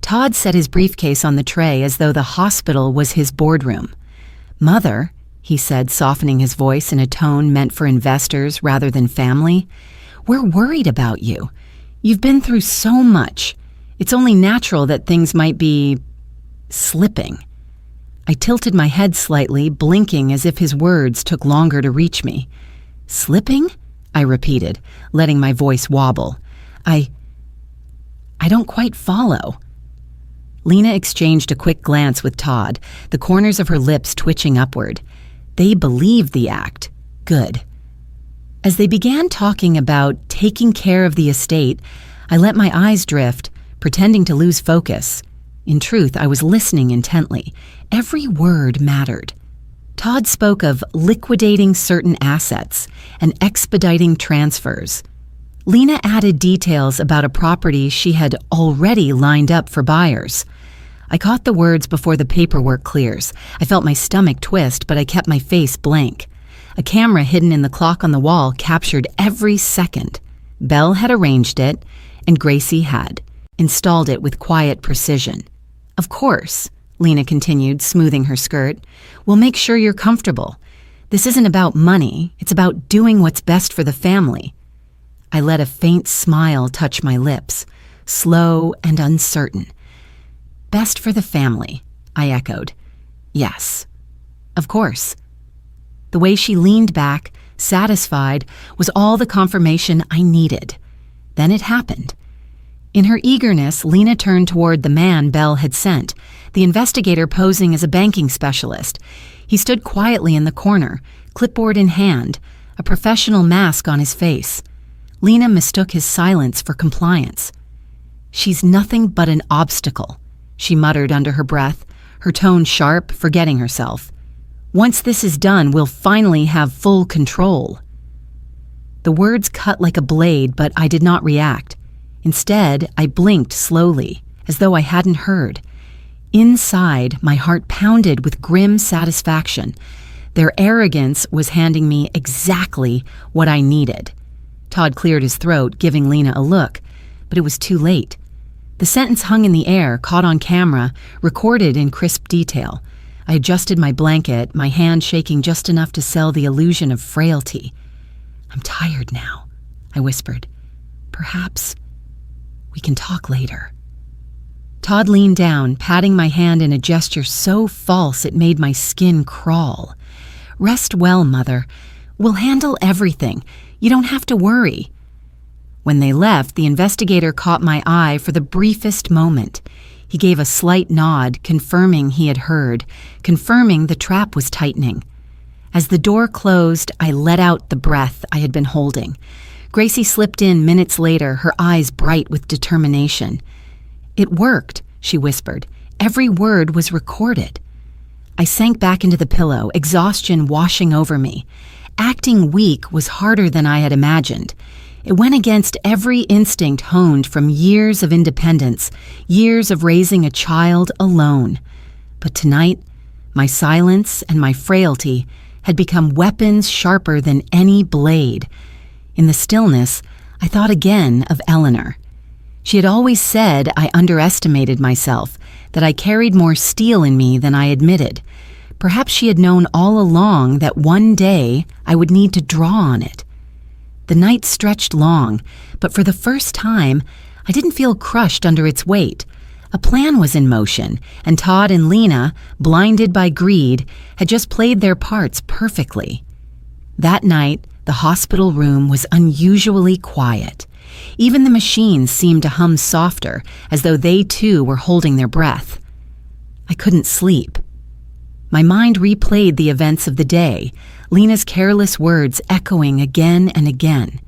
Todd set his briefcase on the tray as though the hospital was his boardroom. Mother, he said, softening his voice in a tone meant for investors rather than family. "We're worried about you. You've been through so much. It's only natural that things might be slipping." I tilted my head slightly, blinking as if his words took longer to reach me. "Slipping?" I repeated, letting my voice wobble. I don't quite follow." Lena exchanged a quick glance with Todd, the corners of her lips twitching upward. They believed the act. Good. As they began talking about taking care of the estate, I let my eyes drift, pretending to lose focus. In truth, I was listening intently. Every word mattered. Todd spoke of liquidating certain assets and expediting transfers. Lena added details about a property she had already lined up for buyers. I caught the words before the paperwork clears. I felt my stomach twist, but I kept my face blank. A camera hidden in the clock on the wall captured every second. Belle had arranged it, and Gracie had installed it with quiet precision. "Of course," Lena continued, smoothing her skirt, "we'll make sure you're comfortable. This isn't about money, it's about doing what's best for the family." I let a faint smile touch my lips, slow and uncertain. "Best for the family," I echoed. "Yes, of course." The way she leaned back, satisfied, was all the confirmation I needed. Then it happened. In her eagerness, Lena turned toward the man Belle had sent, the investigator posing as a banking specialist. He stood quietly in the corner, clipboard in hand, a professional mask on his face. Lena mistook his silence for compliance. "She's nothing but an obstacle," she muttered under her breath, her tone sharp, forgetting herself. "Once this is done, we'll finally have full control." The words cut like a blade, but I did not react. Instead, I blinked slowly, as though I hadn't heard. Inside, my heart pounded with grim satisfaction. Their arrogance was handing me exactly what I needed. Todd cleared his throat, giving Lena a look, but it was too late. The sentence hung in the air, caught on camera, recorded in crisp detail. I adjusted my blanket, my hand shaking just enough to sell the illusion of frailty. "I'm tired now," I whispered. "Perhaps we can talk later." Todd leaned down, patting my hand in a gesture so false it made my skin crawl. "Rest well, Mother. We'll handle everything. You don't have to worry." When they left, the investigator caught my eye for the briefest moment. He gave a slight nod, confirming he had heard, confirming the trap was tightening. As the door closed, I let out the breath I had been holding. Gracie slipped in minutes later, her eyes bright with determination. "It worked," she whispered. "Every word was recorded." I sank back into the pillow, exhaustion washing over me. Acting weak was harder than I had imagined. It went against every instinct honed from years of independence, years of raising a child alone. But tonight, my silence and my frailty had become weapons sharper than any blade. In the stillness, I thought again of Eleanor. She had always said I underestimated myself, that I carried more steel in me than I admitted. Perhaps she had known all along that one day I would need to draw on it. The night stretched long, but for the first time, I didn't feel crushed under its weight. A plan was in motion, and Todd and Lena, blinded by greed, had just played their parts perfectly. That night, the hospital room was unusually quiet. Even the machines seemed to hum softer, as though they too were holding their breath. I couldn't sleep. My mind replayed the events of the day, Lena's careless words echoing again and again.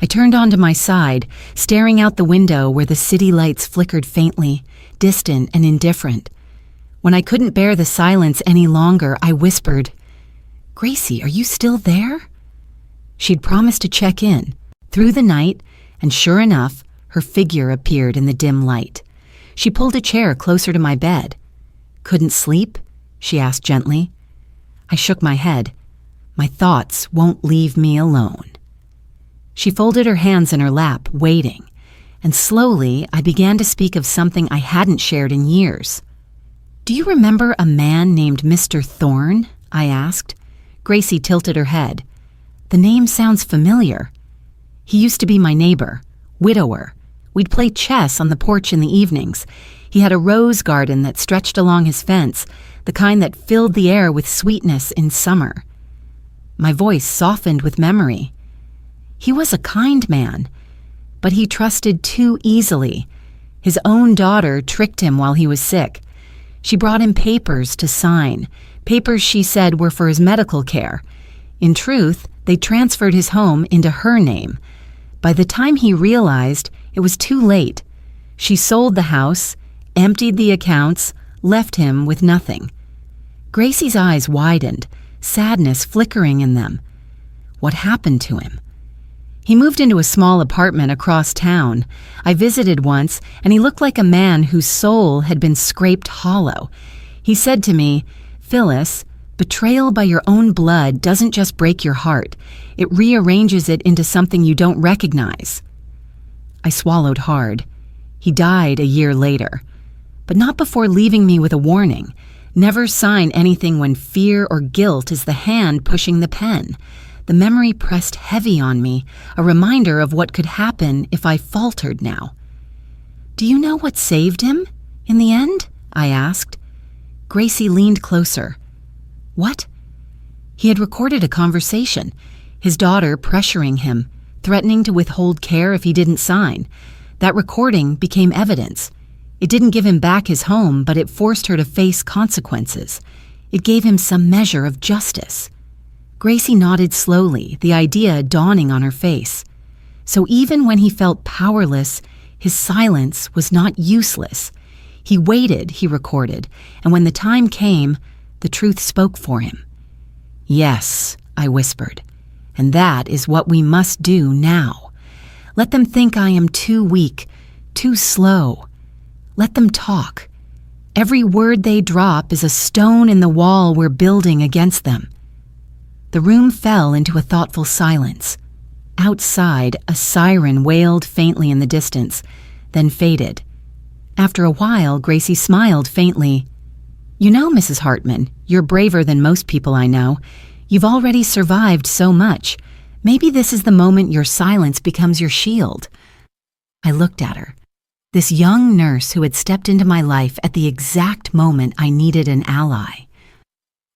I turned onto my side, staring out the window where the city lights flickered faintly, distant and indifferent. When I couldn't bear the silence any longer, I whispered, "Gracie, are you still there?" She'd promised to check in through the night, and sure enough, her figure appeared in the dim light. She pulled a chair closer to my bed. "Couldn't sleep?" she asked gently. I shook my head. "My thoughts won't leave me alone." She folded her hands in her lap, waiting, and slowly I began to speak of something I hadn't shared in years. "Do you remember a man named Mr. Thorne?" I asked. Gracie tilted her head. The name sounds familiar. He used to be my neighbor, widower. We'd play chess on the porch in the evenings. He had a rose garden that stretched along his fence, the kind that filled the air with sweetness in summer. My voice softened with memory. He was a kind man, but he trusted too easily. His own daughter tricked him while he was sick. She brought him papers to sign, papers she said were for his medical care. In truth, they transferred his home into her name. By the time he realized, it was too late. She sold the house, emptied the accounts, left him with nothing. Gracie's eyes widened, sadness flickering in them. What happened to him? He moved into a small apartment across town. I visited once, and he looked like a man whose soul had been scraped hollow. He said to me, "Phyllis, betrayal by your own blood doesn't just break your heart. It rearranges it into something you don't recognize." I swallowed hard. He died a year later, but not before leaving me with a warning. Never sign anything when fear or guilt is the hand pushing the pen. The memory pressed heavy on me, a reminder of what could happen if I faltered now. "Do you know what saved him, in the end?" I asked. Gracie leaned closer. "What?" He had recorded a conversation, his daughter pressuring him, threatening to withhold care if he didn't sign. That recording became evidence. It didn't give him back his home, but it forced her to face consequences. It gave him some measure of justice. Gracie nodded slowly, the idea dawning on her face. So even when he felt powerless, his silence was not useless. He waited, he recorded, and when the time came, the truth spoke for him. "Yes," I whispered, "and that is what we must do now. Let them think I am too weak, too slow. Let them talk. Every word they drop is a stone in the wall we're building against them." The room fell into a thoughtful silence. Outside, a siren wailed faintly in the distance, then faded. After a while, Gracie smiled faintly. "You know, Mrs. Hartman, you're braver than most people I know. You've already survived so much. Maybe this is the moment your silence becomes your shield." I looked at her. This young nurse who had stepped into my life at the exact moment I needed an ally.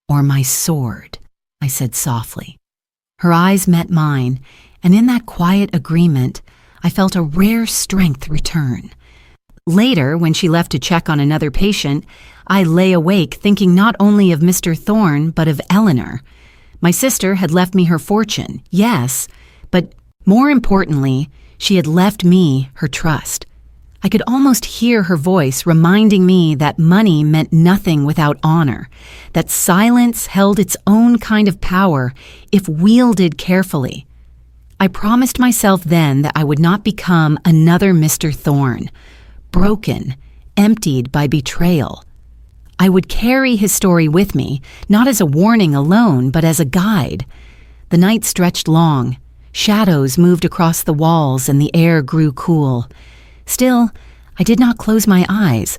"Or my sword," I said softly. Her eyes met mine, and in that quiet agreement, I felt a rare strength return. Later, when she left to check on another patient, I lay awake thinking not only of Mr. Thorne, but of Eleanor. My sister had left me her fortune, yes, but more importantly, she had left me her trust. I could almost hear her voice reminding me that money meant nothing without honor, that silence held its own kind of power if wielded carefully. I promised myself then that I would not become another Mr. Thorne, broken, emptied by betrayal. I would carry his story with me, not as a warning alone, but as a guide. The night stretched long. Shadows moved across the walls and the air grew cool. Still, I did not close my eyes.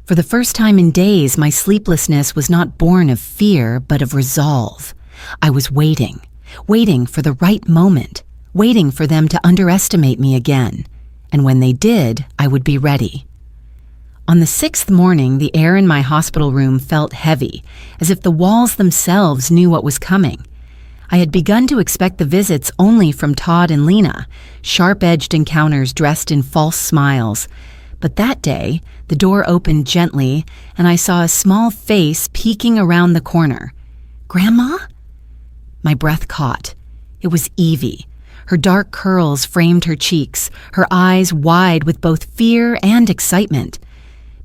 For the first time in days, my sleeplessness was not born of fear, but of resolve. I was waiting for the right moment, waiting for them to underestimate me again. And when they did, I would be ready. On the 6th morning, the air in my hospital room felt heavy, as if the walls themselves knew what was coming. I had begun to expect the visits only from Todd and Lena, sharp-edged encounters dressed in false smiles. But that day, the door opened gently, and I saw a small face peeking around the corner. "Grandma?" My breath caught. It was Evie. Her dark curls framed her cheeks, her eyes wide with both fear and excitement.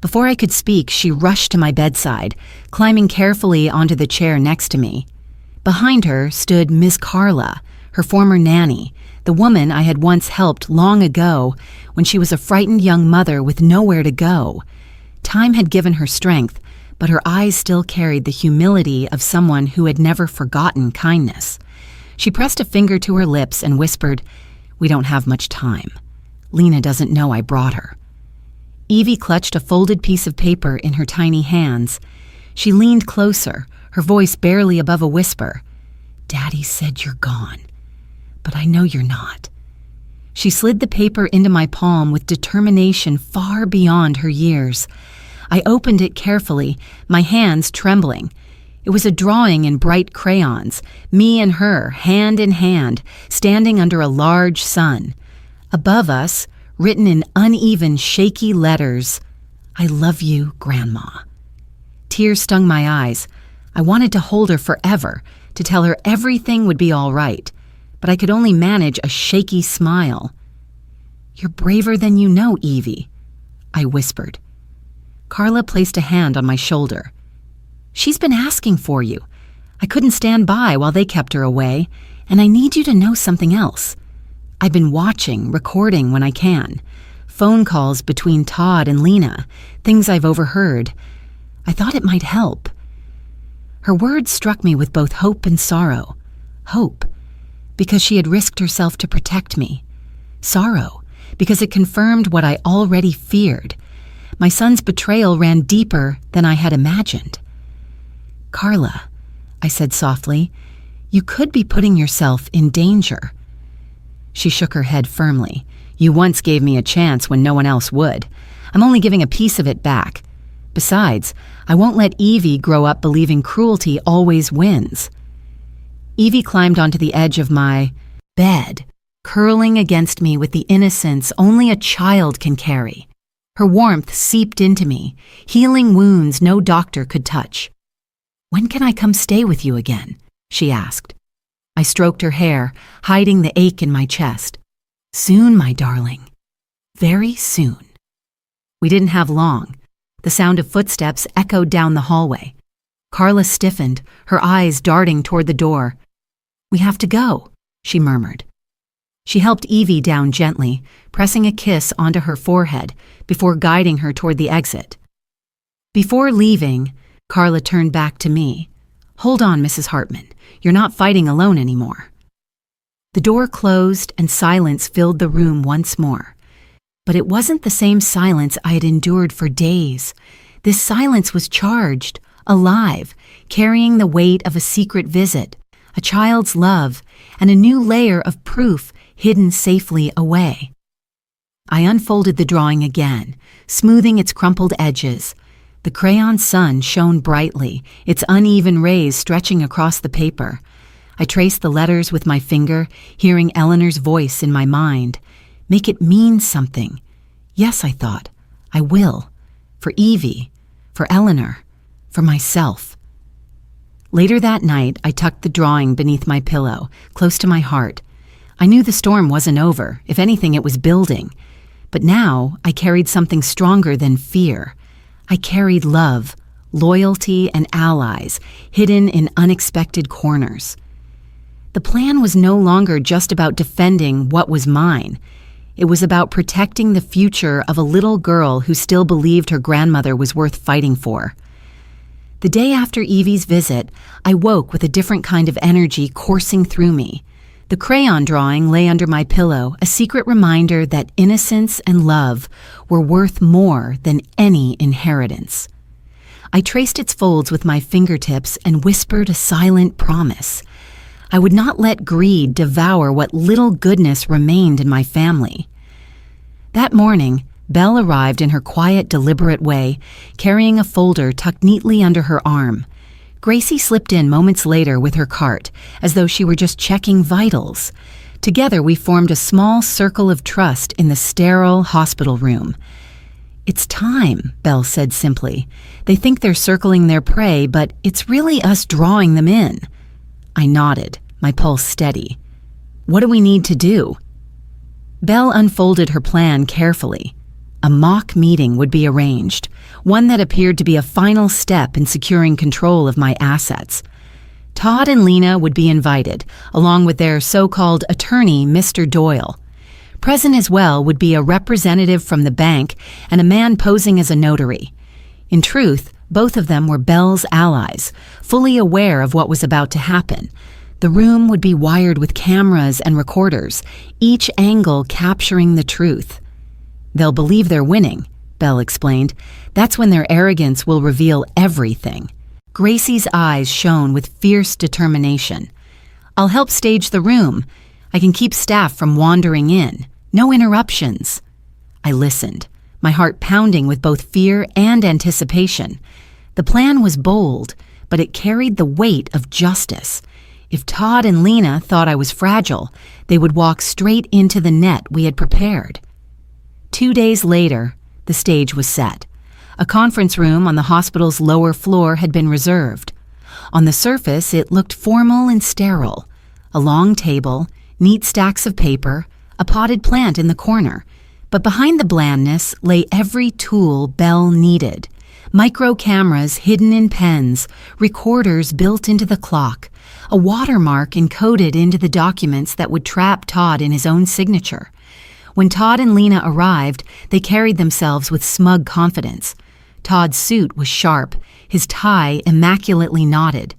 Before I could speak, she rushed to my bedside, climbing carefully onto the chair next to me. Behind her stood Miss Carla, her former nanny, the woman I had once helped long ago when she was a frightened young mother with nowhere to go. Time had given her strength, but her eyes still carried the humility of someone who had never forgotten kindness. She pressed a finger to her lips and whispered, "We don't have much time. Lena doesn't know I brought her." Evie clutched a folded piece of paper in her tiny hands. She leaned closer, her voice barely above a whisper. "Daddy said you're gone, but I know you're not." She slid the paper into my palm with determination far beyond her years. I opened it carefully, my hands trembling. It was a drawing in bright crayons, me and her, hand in hand, standing under a large sun. Above us, written in uneven, shaky letters, "I love you, Grandma." Tears stung my eyes. I wanted to hold her forever, to tell her everything would be all right, but I could only manage a shaky smile. "You're braver than you know, Evie," I whispered. Carla placed a hand on my shoulder. "She's been asking for you. I couldn't stand by while they kept her away, and I need you to know something else. I've been watching, recording when I can. Phone calls between Todd and Lena, things I've overheard. I thought it might help." Her words struck me with both hope and sorrow. Hope, because she had risked herself to protect me. Sorrow, because it confirmed what I already feared. My son's betrayal ran deeper than I had imagined. "Carla," I said softly, "you could be putting yourself in danger." She shook her head firmly. "You once gave me a chance when no one else would. I'm only giving a piece of it back. Besides, I won't let Evie grow up believing cruelty always wins." Evie climbed onto the edge of my bed, curling against me with the innocence only a child can carry. Her warmth seeped into me, healing wounds no doctor could touch. "When can I come stay with you again?" she asked. I stroked her hair, hiding the ache in my chest. "Soon, my darling. Very soon." We didn't have long. The sound of footsteps echoed down the hallway. Carla stiffened, her eyes darting toward the door. "We have to go," she murmured. She helped Evie down gently, pressing a kiss onto her forehead before guiding her toward the exit. Before leaving, Carla turned back to me. "Hold on, Mrs. Hartman. You're not fighting alone anymore." The door closed and silence filled the room once more. But it wasn't the same silence I had endured for days. This silence was charged, alive, carrying the weight of a secret visit, a child's love, and a new layer of proof hidden safely away. I unfolded the drawing again, smoothing its crumpled edges. The crayon sun shone brightly, its uneven rays stretching across the paper. I traced the letters with my finger, hearing Eleanor's voice in my mind. Make it mean something. Yes, I thought, I will. For Evie, for Eleanor, for myself. Later that night, I tucked the drawing beneath my pillow, close to my heart. I knew the storm wasn't over. If anything, it was building. But now I carried something stronger than fear. I carried love, loyalty, and allies hidden in unexpected corners. The plan was no longer just about defending what was mine. It was about protecting the future of a little girl who still believed her grandmother was worth fighting for. The day after Evie's visit, I woke with a different kind of energy coursing through me. The crayon drawing lay under my pillow, a secret reminder that innocence and love were worth more than any inheritance. I traced its folds with my fingertips and whispered a silent promise. I would not let greed devour what little goodness remained in my family. That morning, Belle arrived in her quiet, deliberate way, carrying a folder tucked neatly under her arm. Gracie slipped in moments later with her cart, as though she were just checking vitals. Together we formed a small circle of trust in the sterile hospital room. "It's time," Belle said simply. "They think they're circling their prey, but it's really us drawing them in." I nodded, my pulse steady. "What do we need to do?" Belle unfolded her plan carefully. A mock meeting would be arranged, one that appeared to be a final step in securing control of my assets. Todd and Lena would be invited, along with their so-called attorney, Mr. Doyle. Present as well would be a representative from the bank and a man posing as a notary. In truth, both of them were Belle's allies, fully aware of what was about to happen. The room would be wired with cameras and recorders, each angle capturing the truth. "They'll believe they're winning," Belle explained. "That's when their arrogance will reveal everything." Gracie's eyes shone with fierce determination. "I'll help stage the room. I can keep staff from wandering in. No interruptions." I listened, my heart pounding with both fear and anticipation. The plan was bold, but it carried the weight of justice. If Todd and Lena thought I was fragile, they would walk straight into the net we had prepared. 2 days later, the stage was set. A conference room on the hospital's lower floor had been reserved. On the surface, it looked formal and sterile. A long table, neat stacks of paper, a potted plant in the corner. But behind the blandness lay every tool Belle needed. Micro cameras hidden in pens, recorders built into the clock, a watermark encoded into the documents that would trap Todd in his own signature. When Todd and Lena arrived, they carried themselves with smug confidence. Todd's suit was sharp, his tie immaculately knotted.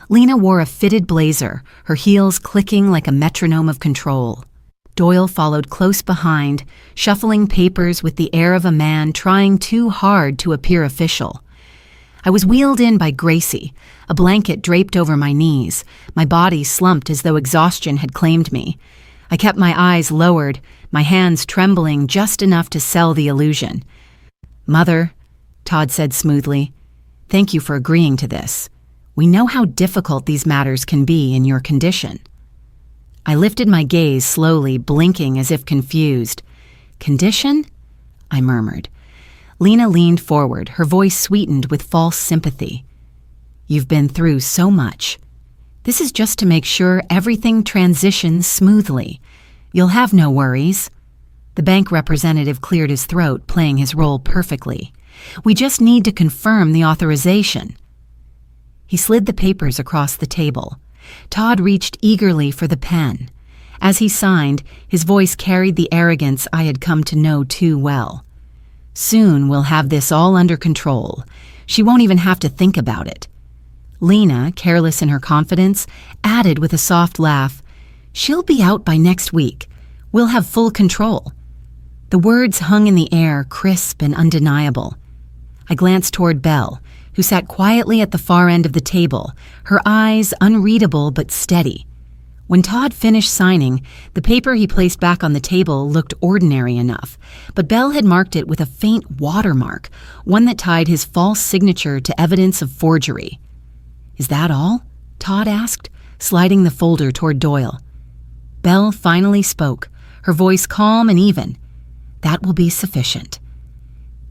Lena wore a fitted blazer, her heels clicking like a metronome of control. Doyle followed close behind, shuffling papers with the air of a man trying too hard to appear official. I was wheeled in by Gracie, a blanket draped over my knees, my body slumped as though exhaustion had claimed me. I kept my eyes lowered, my hands trembling just enough to sell the illusion. "Mother," Todd said smoothly, "thank you for agreeing to this. We know how difficult these matters can be in your condition." I lifted my gaze slowly, blinking as if confused. "Condition?" I murmured. Lena leaned forward, her voice sweetened with false sympathy. "You've been through so much. This is just to make sure everything transitions smoothly. You'll have no worries." The bank representative cleared his throat, playing his role perfectly. "We just need to confirm the authorization." He slid the papers across the table. Todd reached eagerly for the pen. As he signed, his voice carried the arrogance I had come to know too well. "Soon we'll have this all under control. She won't even have to think about it." Lena, careless in her confidence, added with a soft laugh, "She'll be out by next week. We'll have full control." The words hung in the air, crisp and undeniable. I glanced toward Belle, who sat quietly at the far end of the table, her eyes unreadable but steady. When Todd finished signing, the paper he placed back on the table looked ordinary enough, but Belle had marked it with a faint watermark, one that tied his false signature to evidence of forgery. "Is that all?" Todd asked, sliding the folder toward Doyle. Belle finally spoke, her voice calm and even. "That will be sufficient."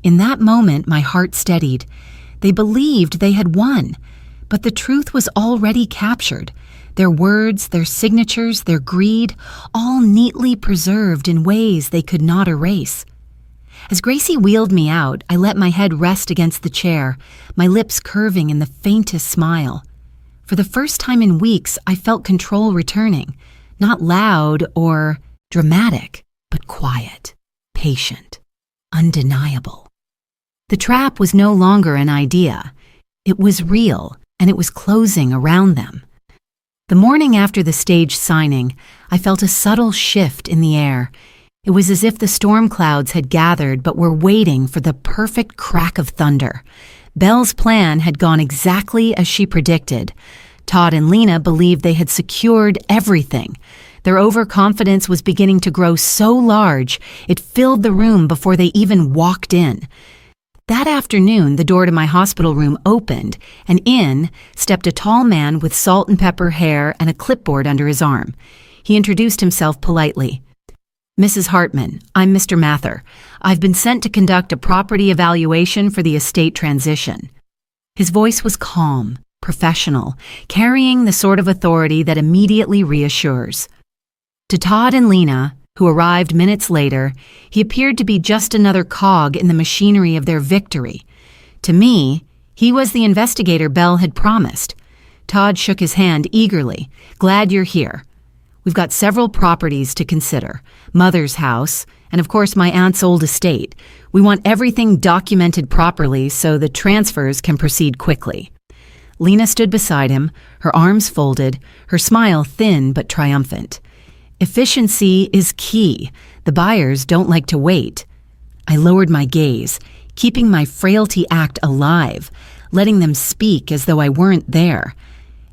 In that moment, my heart steadied. They believed they had won, but the truth was already captured. Their words, their signatures, their greed, all neatly preserved in ways they could not erase. As Gracie wheeled me out, I let my head rest against the chair, my lips curving in the faintest smile. For the first time in weeks, I felt control returning, not loud or dramatic, but quiet, patient, undeniable. The trap was no longer an idea. It was real, and it was closing around them. The morning after the stage signing, I felt a subtle shift in the air. It was as if the storm clouds had gathered but were waiting for the perfect crack of thunder. Belle's plan had gone exactly as she predicted. Todd and Lena believed they had secured everything. Their overconfidence was beginning to grow so large, it filled the room before they even walked in. That afternoon, the door to my hospital room opened, and in stepped a tall man with salt and pepper hair and a clipboard under his arm. He introduced himself politely. "Mrs. Hartman, I'm Mr. Mather. I've been sent to conduct a property evaluation for the estate transition." His voice was calm, professional, carrying the sort of authority that immediately reassures. To Todd and Lena, who arrived minutes later, he appeared to be just another cog in the machinery of their victory. To me, he was the investigator Belle had promised. Todd shook his hand eagerly. "Glad you're here. We've got several properties to consider. Mother's house, and of course my aunt's old estate. We want everything documented properly so the transfers can proceed quickly." Lena stood beside him, her arms folded, her smile thin but triumphant. "Efficiency is key. The buyers don't like to wait." I lowered my gaze, keeping my frailty act alive. letting them speak as though I weren't there.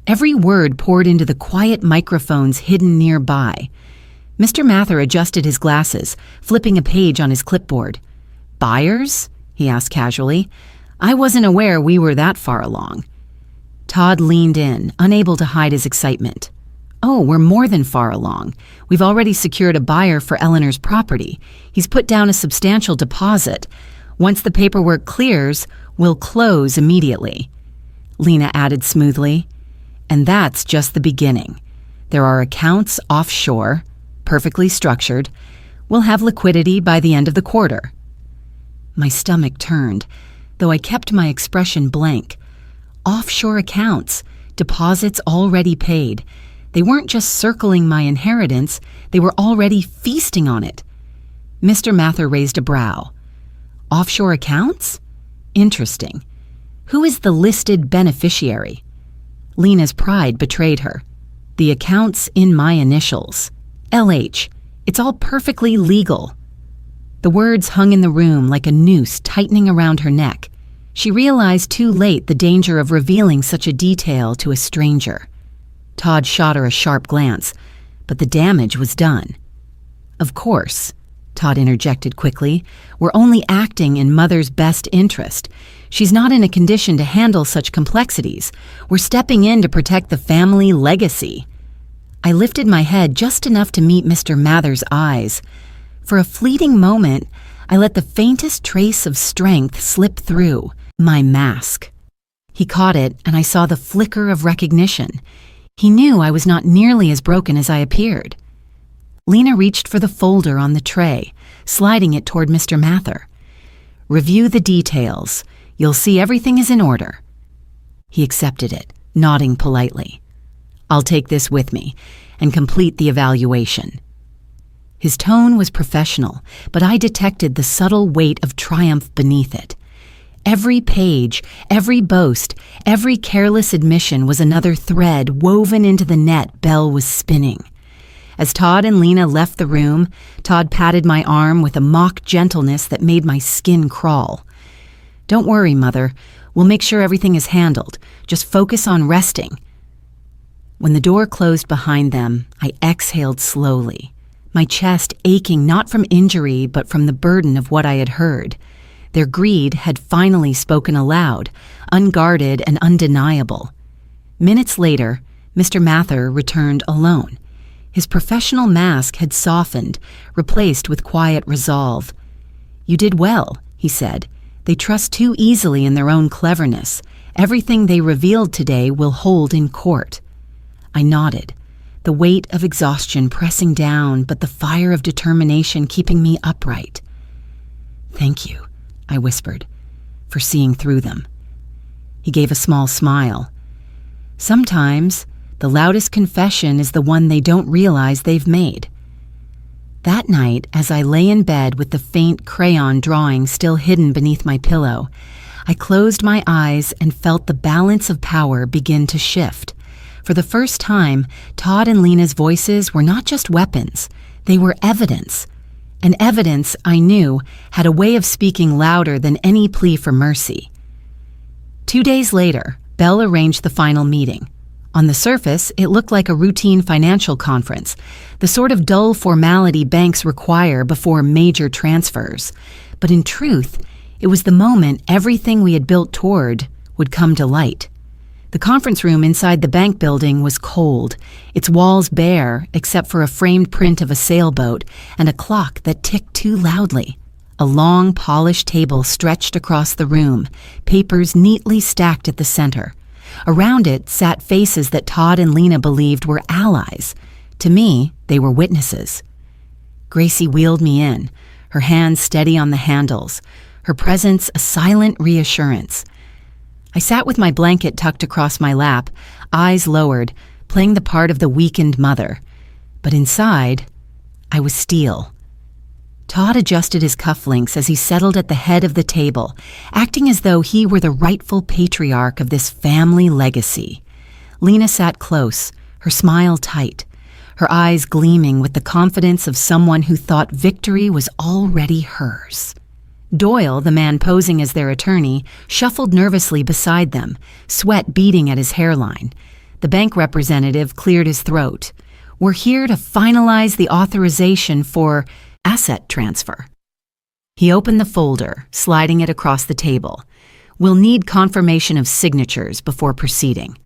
Every word poured into the quiet microphones hidden nearby. Mr. Mather adjusted his glasses, flipping a page on his clipboard. "Buyers?" he asked casually. "I wasn't aware we were that far along." Todd leaned in, unable to hide his excitement. "Oh, we're more than far along. We've already secured a buyer for Eleanor's property. He's put down a substantial deposit. Once the paperwork clears, we'll close immediately." Lena added smoothly. "And that's just the beginning. There are accounts offshore, perfectly structured. We'll have liquidity by the end of the quarter." My stomach turned, though I kept my expression blank. Offshore accounts, deposits already paid. They weren't just circling my inheritance, they were already feasting on it. Mr. Mather raised a brow. "Offshore accounts? Interesting. Who is the listed beneficiary?" Lena's pride betrayed her. "The account's in my initials. LH. It's all perfectly legal." The words hung in the room like a noose tightening around her neck. She realized too late the danger of revealing such a detail to a stranger. Todd shot her a sharp glance, but the damage was done. "Of course," Todd interjected quickly, "we're only acting in Mother's best interest. She's not in a condition to handle such complexities. We're stepping in to protect the family legacy." I lifted my head just enough to meet Mr. Mather's eyes. For a fleeting moment, I let the faintest trace of strength slip through. My mask. He caught it, and I saw the flicker of recognition. He knew I was not nearly as broken as I appeared. Lena reached for the folder on the tray, sliding it toward Mr. Mather. "Review the details. You'll see everything is in order." He accepted it, nodding politely. "I'll take this with me and complete the evaluation." His tone was professional, but I detected the subtle weight of triumph beneath it. Every page, every boast, every careless admission was another thread woven into the net Belle was spinning. As Todd and Lena left the room, Todd patted my arm with a mock gentleness that made my skin crawl. "Don't worry, Mother. We'll make sure everything is handled. Just focus on resting." When the door closed behind them, I exhaled slowly, my chest aching not from injury but from the burden of what I had heard. Their greed had finally spoken aloud, unguarded and undeniable. Minutes later, Mr. Mather returned alone. His professional mask had softened, replaced with quiet resolve. "You did well," he said. "They trust too easily in their own cleverness. Everything they revealed today will hold in court." I nodded, the weight of exhaustion pressing down, but the fire of determination keeping me upright. "Thank you," I whispered, "for seeing through them." He gave a small smile. "Sometimes the loudest confession is the one they don't realize they've made." That night, as I lay in bed with the faint crayon drawing still hidden beneath my pillow, I closed my eyes and felt the balance of power begin to shift. For the first time, Todd and Lena's voices were not just weapons, they were evidence. And evidence, I knew, had a way of speaking louder than any plea for mercy. 2 days later, Belle arranged the final meeting. On the surface, it looked like a routine financial conference, the sort of dull formality banks require before major transfers. But in truth, it was the moment everything we had built toward would come to light. The conference room inside the bank building was cold, its walls bare except for a framed print of a sailboat and a clock that ticked too loudly. A long, polished table stretched across the room, papers neatly stacked at the center. Around it sat faces that Todd and Lena believed were allies. To me, they were witnesses. Gracie wheeled me in, her hands steady on the handles, her presence a silent reassurance. I sat with my blanket tucked across my lap, eyes lowered, playing the part of the weakened mother. But inside, I was steel. Todd adjusted his cufflinks as he settled at the head of the table, acting as though he were the rightful patriarch of this family legacy. Lena sat close, her smile tight, her eyes gleaming with the confidence of someone who thought victory was already hers. Doyle, the man posing as their attorney, shuffled nervously beside them, sweat beading at his hairline. The bank representative cleared his throat. "We're here to finalize the authorization for asset transfer." He opened the folder, sliding it across the table. "We'll need confirmation of signatures before proceeding."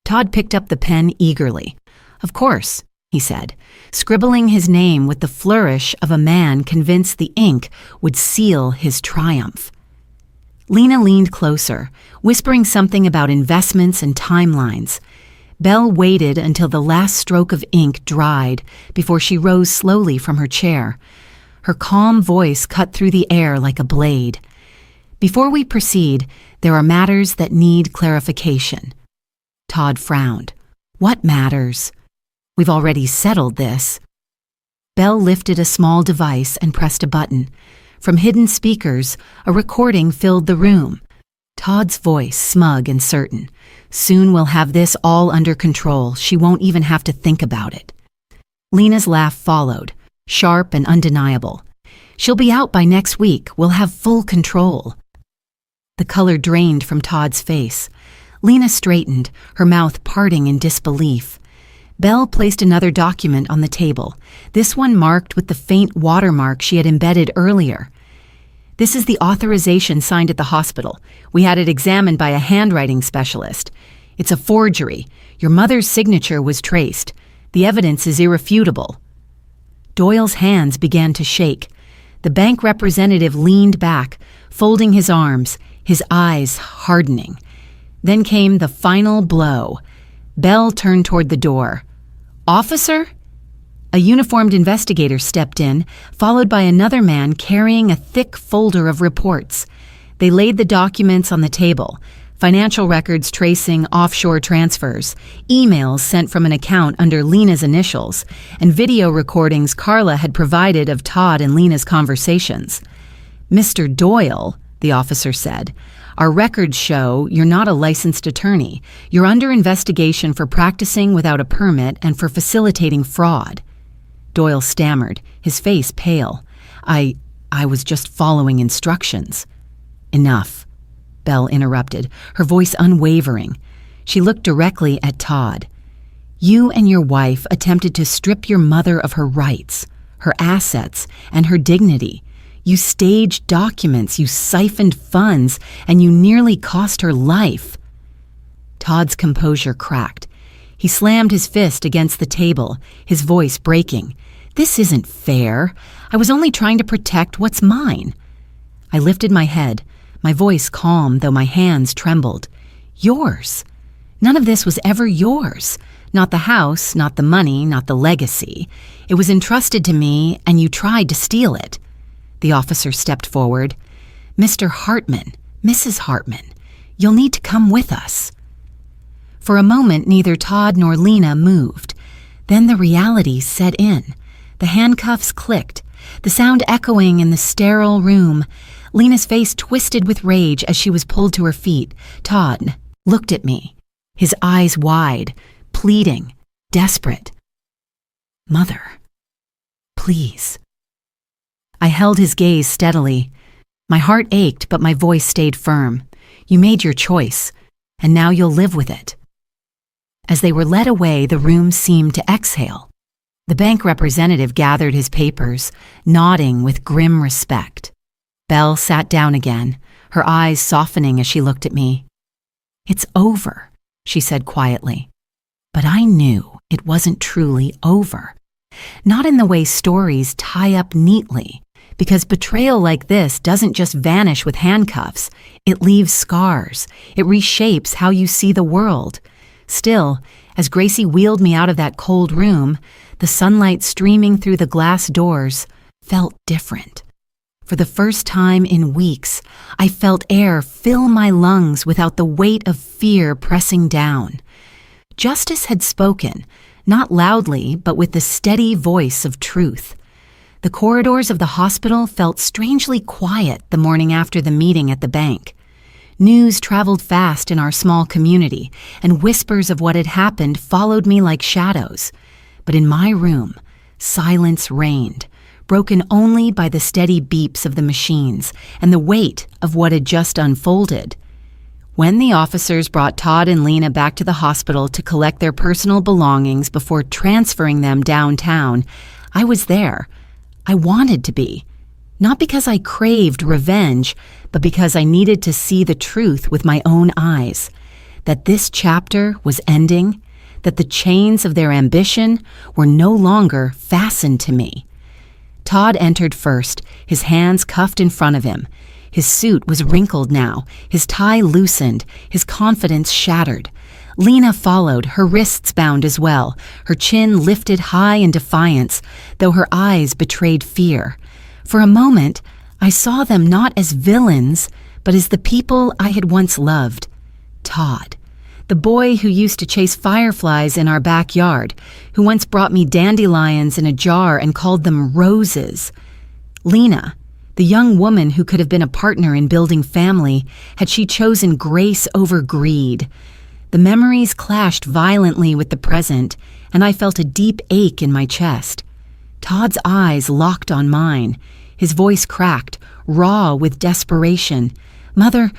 Todd picked up the pen eagerly. "Of course," he said, scribbling his name with the flourish of a man convinced the ink would seal his triumph. Lena leaned closer, whispering something about investments and timelines. Belle waited until the last stroke of ink dried before she rose slowly from her chair. Her calm voice cut through the air like a blade. "Before we proceed, there are matters that need clarification." Todd frowned. "What matters?" "We've already settled this." Belle lifted a small device and pressed a button. From hidden speakers, a recording filled the room. Todd's voice, smug and certain. "Soon we'll have this all under control. She won't even have to think about it." Lena's laugh followed, sharp and undeniable. "She'll be out by next week. We'll have full control." The color drained from Todd's face. Lena straightened, her mouth parting in disbelief. Belle placed another document on the table, this one marked with the faint watermark she had embedded earlier. "This is the authorization signed at the hospital. We had it examined by a handwriting specialist. It's a forgery. Your mother's signature was traced. The evidence is irrefutable." Doyle's hands began to shake. The bank representative leaned back, folding his arms, his eyes hardening. Then came the final blow. Belle turned toward the door. "Officer?" A uniformed investigator stepped in, followed by another man carrying a thick folder of reports. They laid the documents on the table, financial records tracing offshore transfers, emails sent from an account under Lena's initials, and video recordings Carla had provided of Todd and Lena's conversations. "Mr. Doyle," the officer said, "our records show you're not a licensed attorney. You're under investigation for practicing without a permit and for facilitating fraud." Doyle stammered, his face pale. I was just following instructions." "Enough," Belle interrupted, her voice unwavering. She looked directly at Todd. "You and your wife attempted to strip your mother of her rights, her assets, and her dignity. You staged documents, you siphoned funds, and you nearly cost her life." Todd's composure cracked. He slammed his fist against the table, his voice breaking. "This isn't fair. I was only trying to protect what's mine." I lifted my head, my voice calm though my hands trembled. "Yours. None of this was ever yours. Not the house, not the money, not the legacy. It was entrusted to me, and you tried to steal it." The officer stepped forward. "Mr. Hartman, Mrs. Hartman, you'll need to come with us." For a moment, neither Todd nor Lena moved. Then the reality set in. The handcuffs clicked, the sound echoing in the sterile room. Lena's face twisted with rage as she was pulled to her feet. Todd looked at me, his eyes wide, pleading, desperate. "Mother, please." I held his gaze steadily. My heart ached, but my voice stayed firm. "You made your choice, and now you'll live with it." As they were led away, the room seemed to exhale. The bank representative gathered his papers, nodding with grim respect. Belle sat down again, her eyes softening as she looked at me. "It's over," she said quietly. But I knew it wasn't truly over. Not in the way stories tie up neatly. Because betrayal like this doesn't just vanish with handcuffs. It leaves scars. It reshapes how you see the world. Still, as Gracie wheeled me out of that cold room, the sunlight streaming through the glass doors felt different. For the first time in weeks, I felt air fill my lungs without the weight of fear pressing down. Justice had spoken, not loudly, but with the steady voice of truth. The corridors of the hospital felt strangely quiet the morning after the meeting at the bank. News traveled fast in our small community, and whispers of what had happened followed me like shadows. But in my room, silence reigned, broken only by the steady beeps of the machines and the weight of what had just unfolded. When the officers brought Todd and Lena back to the hospital to collect their personal belongings before transferring them downtown, I was there. I wanted to be. Not because I craved revenge, but because I needed to see the truth with my own eyes. That this chapter was ending, that the chains of their ambition were no longer fastened to me. Todd entered first, his hands cuffed in front of him. His suit was wrinkled now, his tie loosened, his confidence shattered. Lena followed, her wrists bound as well, her chin lifted high in defiance, though her eyes betrayed fear. For a moment, I saw them not as villains, but as the people I had once loved. Todd, the boy who used to chase fireflies in our backyard, who once brought me dandelions in a jar and called them roses. Lena, the young woman who could have been a partner in building family had she chosen grace over greed. The memories clashed violently with the present, and I felt a deep ache in my chest. Todd's eyes locked on mine. His voice cracked, raw with desperation. "Mother,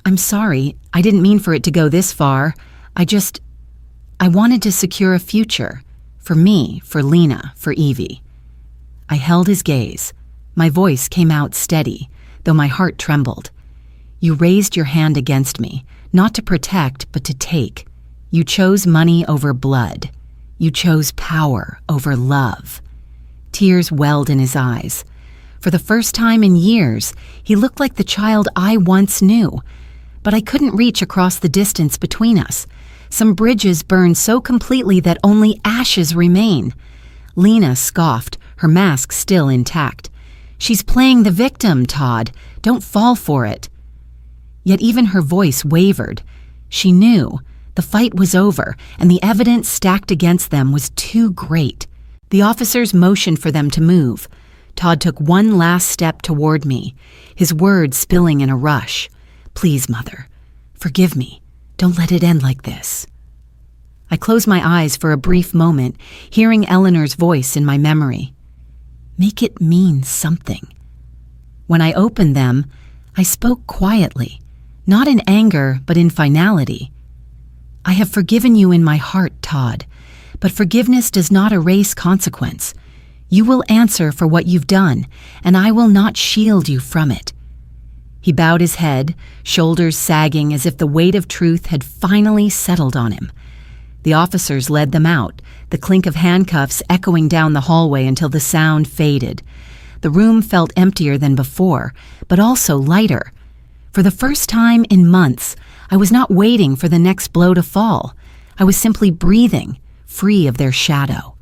I'm sorry. I didn't mean for it to go this far. I wanted to secure a future. For me, for Lena, for Evie." I held his gaze. My voice came out steady, though my heart trembled. "You raised your hand against me, not to protect, but to take. You chose money over blood. You chose power over love." Tears welled in his eyes. For the first time in years, he looked like the child I once knew. But I couldn't reach across the distance between us. Some bridges burned so completely that only ashes remain. Lena scoffed, her mask still intact. "She's playing the victim, Todd. Don't fall for it." Yet even her voice wavered. She knew. The fight was over, and the evidence stacked against them was too great. The officers motioned for them to move. Todd took one last step toward me, his words spilling in a rush. "Please, Mother, forgive me. Don't let it end like this." I closed my eyes for a brief moment, hearing Eleanor's voice in my memory. "Make it mean something." When I opened them, I spoke quietly, not in anger, but in finality. "I have forgiven you in my heart, Todd, but forgiveness does not erase consequence. You will answer for what you've done, and I will not shield you from it." He bowed his head, shoulders sagging as if the weight of truth had finally settled on him. The officers led them out, the clink of handcuffs echoing down the hallway until the sound faded. The room felt emptier than before, but also lighter. For the first time in months, I was not waiting for the next blow to fall. I was simply breathing, free of their shadow.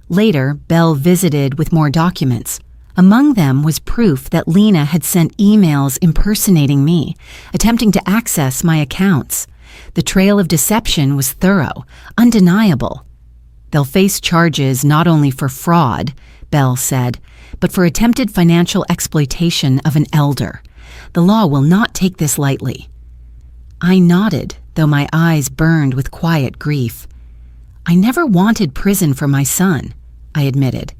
Later, Belle visited with more documents. Among them was proof that Lena had sent emails impersonating me, attempting to access my accounts. The trail of deception was thorough, undeniable. "They'll face charges not only for fraud," Belle said, "but for attempted financial exploitation of an elder. The law will not take this lightly." I nodded, though my eyes burned with quiet grief. "I never wanted prison for my son," I admitted.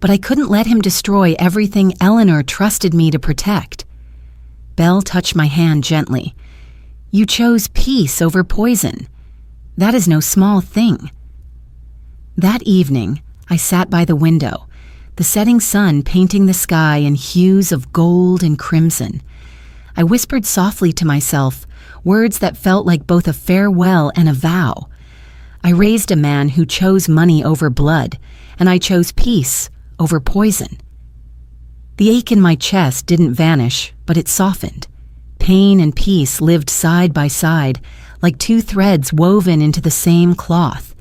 "But I couldn't let him destroy everything Eleanor trusted me to protect." Belle touched my hand gently. "You chose peace over poison. That is no small thing." That evening, I sat by the window, the setting sun painting the sky in hues of gold and crimson. I whispered softly to myself, words that felt like both a farewell and a vow. I raised a man who chose money over blood, and I chose peace over poison. The ache in my chest didn't vanish, but it softened. Pain and peace lived side by side, like two threads woven into the same cloth.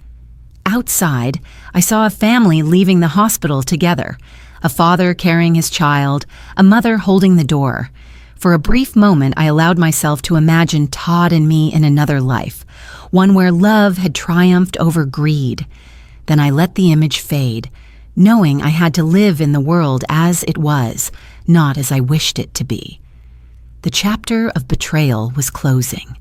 Outside, I saw a family leaving the hospital together, a father carrying his child, a mother holding the door. For a brief moment, I allowed myself to imagine Todd and me in another life, one where love had triumphed over greed. Then I let the image fade, knowing I had to live in the world as it was, not as I wished it to be. The chapter of betrayal was closing.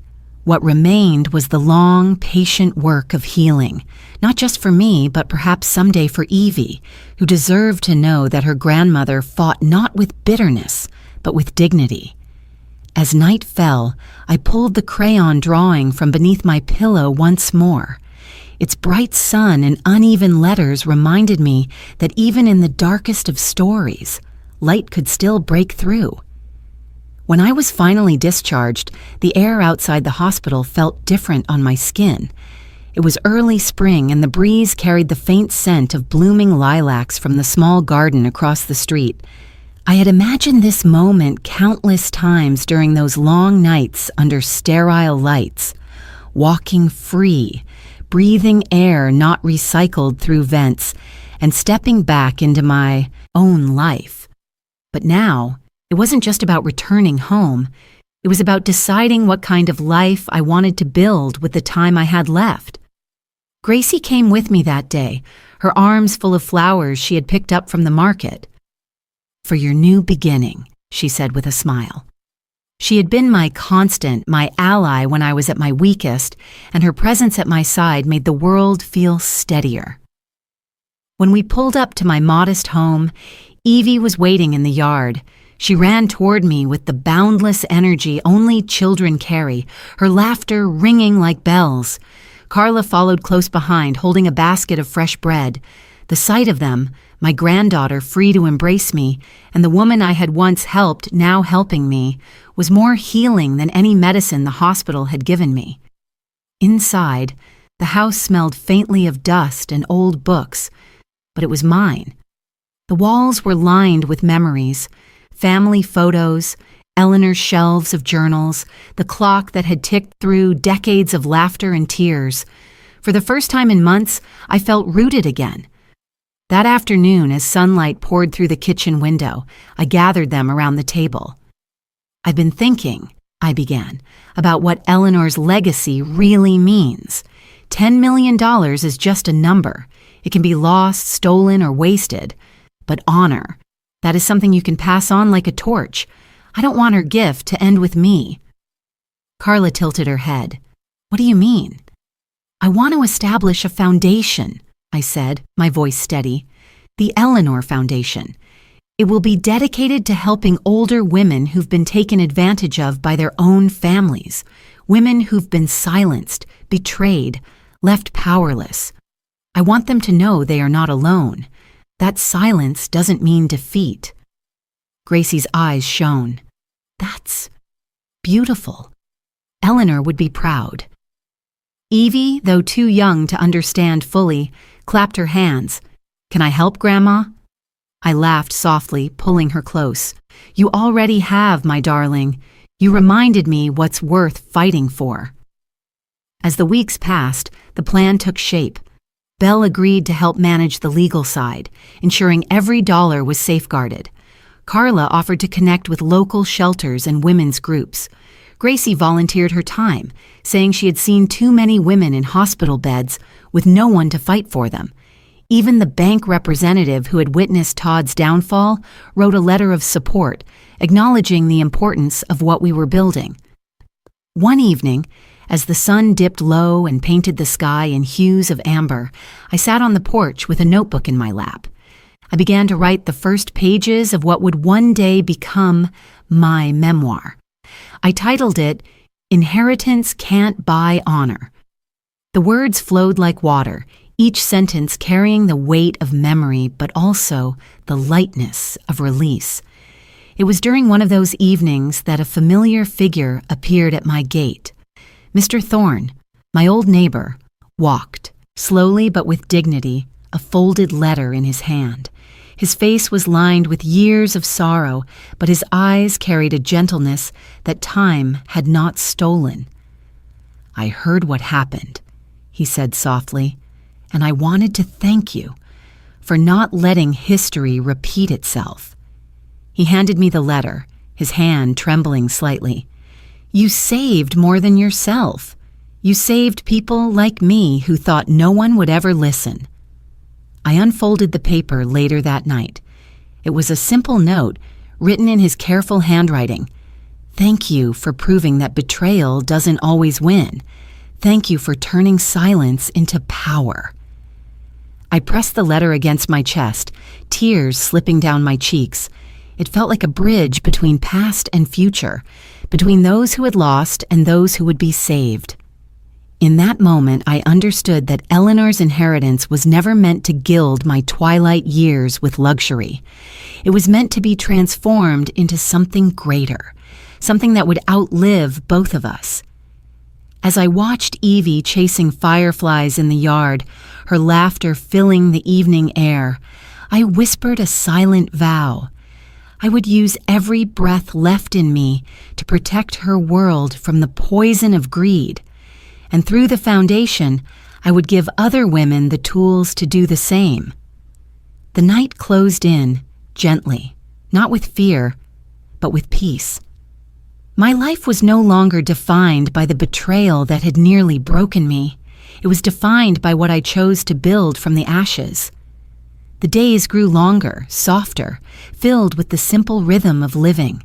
What remained was the long, patient work of healing, not just for me, but perhaps someday for Evie, who deserved to know that her grandmother fought not with bitterness, but with dignity. As night fell, I pulled the crayon drawing from beneath my pillow once more. Its bright sun and uneven letters reminded me that even in the darkest of stories, light could still break through. When I was finally discharged, the air outside the hospital felt different on my skin. It was early spring, and the breeze carried the faint scent of blooming lilacs from the small garden across the street. I had imagined this moment countless times during those long nights under sterile lights, walking free, breathing air not recycled through vents, and stepping back into my own life. But now, it wasn't just about returning home. It was about deciding what kind of life I wanted to build with the time I had left. Gracie came with me that day, her arms full of flowers she had picked up from the market. "For your new beginning," she said with a smile. She had been my constant, my ally when I was at my weakest, and her presence at my side made the world feel steadier. When we pulled up to my modest home, Evie was waiting in the yard. She ran toward me with the boundless energy only children carry, her laughter ringing like bells. Carla followed close behind, holding a basket of fresh bread. The sight of them, my granddaughter free to embrace me, and the woman I had once helped now helping me, was more healing than any medicine the hospital had given me. Inside, the house smelled faintly of dust and old books, but it was mine. The walls were lined with memories, family photos, Eleanor's shelves of journals, the clock that had ticked through decades of laughter and tears. For the first time in months, I felt rooted again. That afternoon, as sunlight poured through the kitchen window, I gathered them around the table. "I've been thinking," I began, "about what Eleanor's legacy really means. $10 million is just a number. It can be lost, stolen, or wasted. But honor, that is something you can pass on like a torch. I don't want her gift to end with me." Carla tilted her head. "What do you mean?" "I want to establish a foundation," I said, my voice steady. "The Eleanor Foundation. It will be dedicated to helping older women who've been taken advantage of by their own families, women who've been silenced, betrayed, left powerless. I want them to know they are not alone. That silence doesn't mean defeat." Gracie's eyes shone. "That's beautiful. Eleanor would be proud." Evie, though too young to understand fully, clapped her hands. "Can I help, Grandma?" I laughed softly, pulling her close. "You already have, my darling. You reminded me what's worth fighting for." As the weeks passed, the plan took shape. Belle agreed to help manage the legal side, ensuring every dollar was safeguarded. Carla offered to connect with local shelters and women's groups. Gracie volunteered her time, saying she had seen too many women in hospital beds with no one to fight for them. Even the bank representative who had witnessed Todd's downfall wrote a letter of support, acknowledging the importance of what we were building. One evening, as the sun dipped low and painted the sky in hues of amber, I sat on the porch with a notebook in my lap. I began to write the first pages of what would one day become my memoir. I titled it, "Inheritance Can't Buy Honor." The words flowed like water, each sentence carrying the weight of memory, but also the lightness of release. It was during one of those evenings that a familiar figure appeared at my gate. Mr. Thorne, my old neighbor, walked, slowly but with dignity, a folded letter in his hand. His face was lined with years of sorrow, but his eyes carried a gentleness that time had not stolen. "I heard what happened," he said softly, "and I wanted to thank you for not letting history repeat itself." He handed me the letter, his hand trembling slightly. "You saved more than yourself. You saved people like me who thought no one would ever listen." I unfolded the paper later that night. It was a simple note, written in his careful handwriting. Thank you for proving that betrayal doesn't always win. Thank you for turning silence into power." I pressed the letter against my chest, tears slipping down my cheeks. It felt like a bridge between past and future, between those who had lost and those who would be saved. In that moment, I understood that Eleanor's inheritance was never meant to gild my twilight years with luxury. It was meant to be transformed into something greater, something that would outlive both of us. As I watched Evie chasing fireflies in the yard, her laughter filling the evening air, I whispered a silent vow. I would use every breath left in me to protect her world from the poison of greed. And through the foundation, I would give other women the tools to do the same. The night closed in, gently, not with fear, but with peace. My life was no longer defined by the betrayal that had nearly broken me. It was defined by what I chose to build from the ashes. The days grew longer, softer, filled with the simple rhythm of living.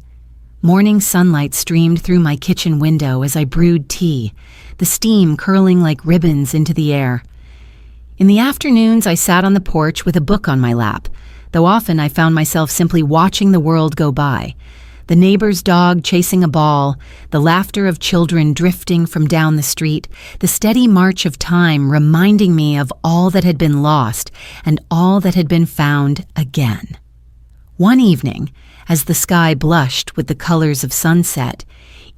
Morning sunlight streamed through my kitchen window as I brewed tea, the steam curling like ribbons into the air. In the afternoons, I sat on the porch with a book on my lap, though often I found myself simply watching the world go by. The neighbor's dog chasing a ball, the laughter of children drifting from down the street, the steady march of time reminding me of all that had been lost and all that had been found again. One evening, as the sky blushed with the colors of sunset,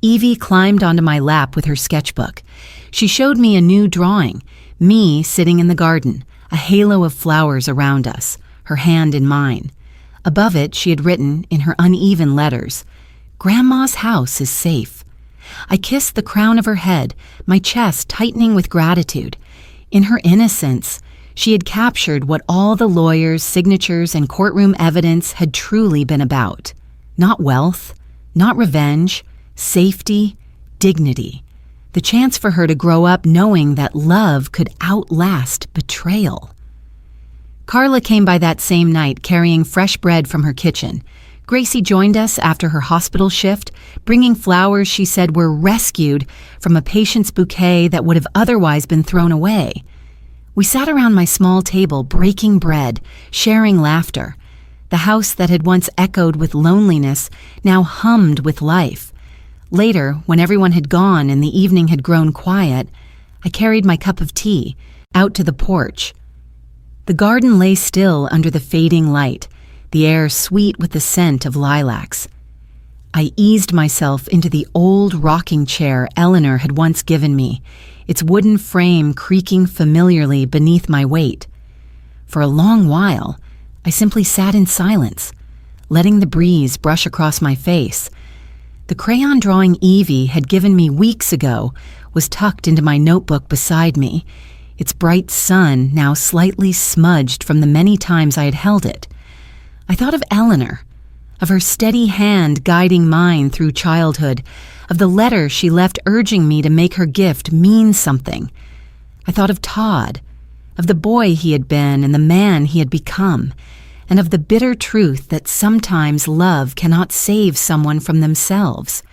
Evie climbed onto my lap with her sketchbook. She showed me a new drawing, me sitting in the garden, a halo of flowers around us, her hand in mine. Above it, she had written, in her uneven letters, "Grandma's house is safe." I kissed the crown of her head, my chest tightening with gratitude. In her innocence, she had captured what all the lawyers, signatures, and courtroom evidence had truly been about. Not wealth, not revenge, safety, dignity. The chance for her to grow up knowing that love could outlast betrayal. Carla came by that same night carrying fresh bread from her kitchen. Gracie joined us after her hospital shift, bringing flowers she said were rescued from a patient's bouquet that would have otherwise been thrown away. We sat around my small table, breaking bread, sharing laughter. The house that had once echoed with loneliness now hummed with life. Later, when everyone had gone and the evening had grown quiet, I carried my cup of tea out to the porch. The garden lay still under the fading light, the air sweet with the scent of lilacs. I eased myself into the old rocking chair Eleanor had once given me, its wooden frame creaking familiarly beneath my weight. For a long while, I simply sat in silence, letting the breeze brush across my face. The crayon drawing Evie had given me weeks ago was tucked into my notebook beside me, its bright sun now slightly smudged from the many times I had held it. I thought of Eleanor, of her steady hand guiding mine through childhood, of the letter she left urging me to make her gift mean something. I thought of Todd, of the boy he had been and the man he had become, and of the bitter truth that sometimes love cannot save someone from themselves.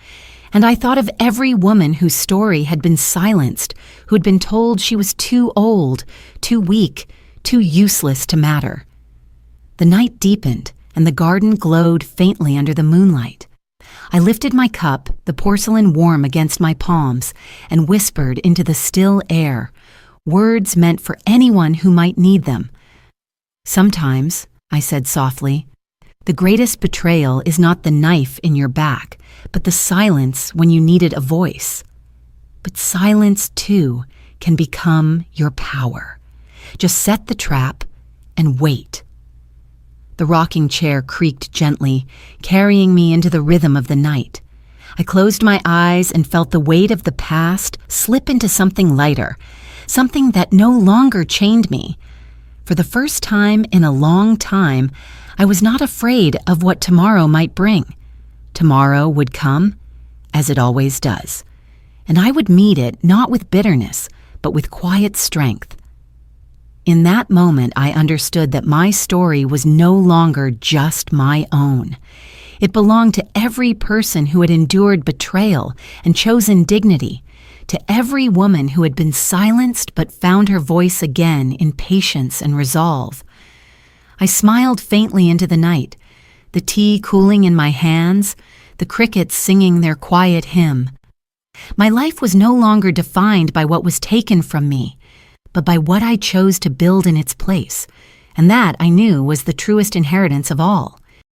And I thought of every woman whose story had been silenced, who had been told she was too old, too weak, too useless to matter. The night deepened, and the garden glowed faintly under the moonlight. I lifted my cup, the porcelain warm against my palms, and whispered into the still air, words meant for anyone who might need them. "Sometimes," I said softly, "the greatest betrayal is not the knife in your back, but the silence when you needed a voice. But silence, too, can become your power. Just set the trap and wait." The rocking chair creaked gently, carrying me into the rhythm of the night. I closed my eyes and felt the weight of the past slip into something lighter, something that no longer chained me. For the first time in a long time, I was not afraid of what tomorrow might bring. Tomorrow would come, as it always does, and I would meet it not with bitterness, but with quiet strength. In that moment, I understood that my story was no longer just my own. It belonged to every person who had endured betrayal and chosen dignity, to every woman who had been silenced but found her voice again in patience and resolve. I smiled faintly into the night, the tea cooling in my hands, the crickets singing their quiet hymn. My life was no longer defined by what was taken from me, but by what I chose to build in its place, and that, I knew, was the truest inheritance of all.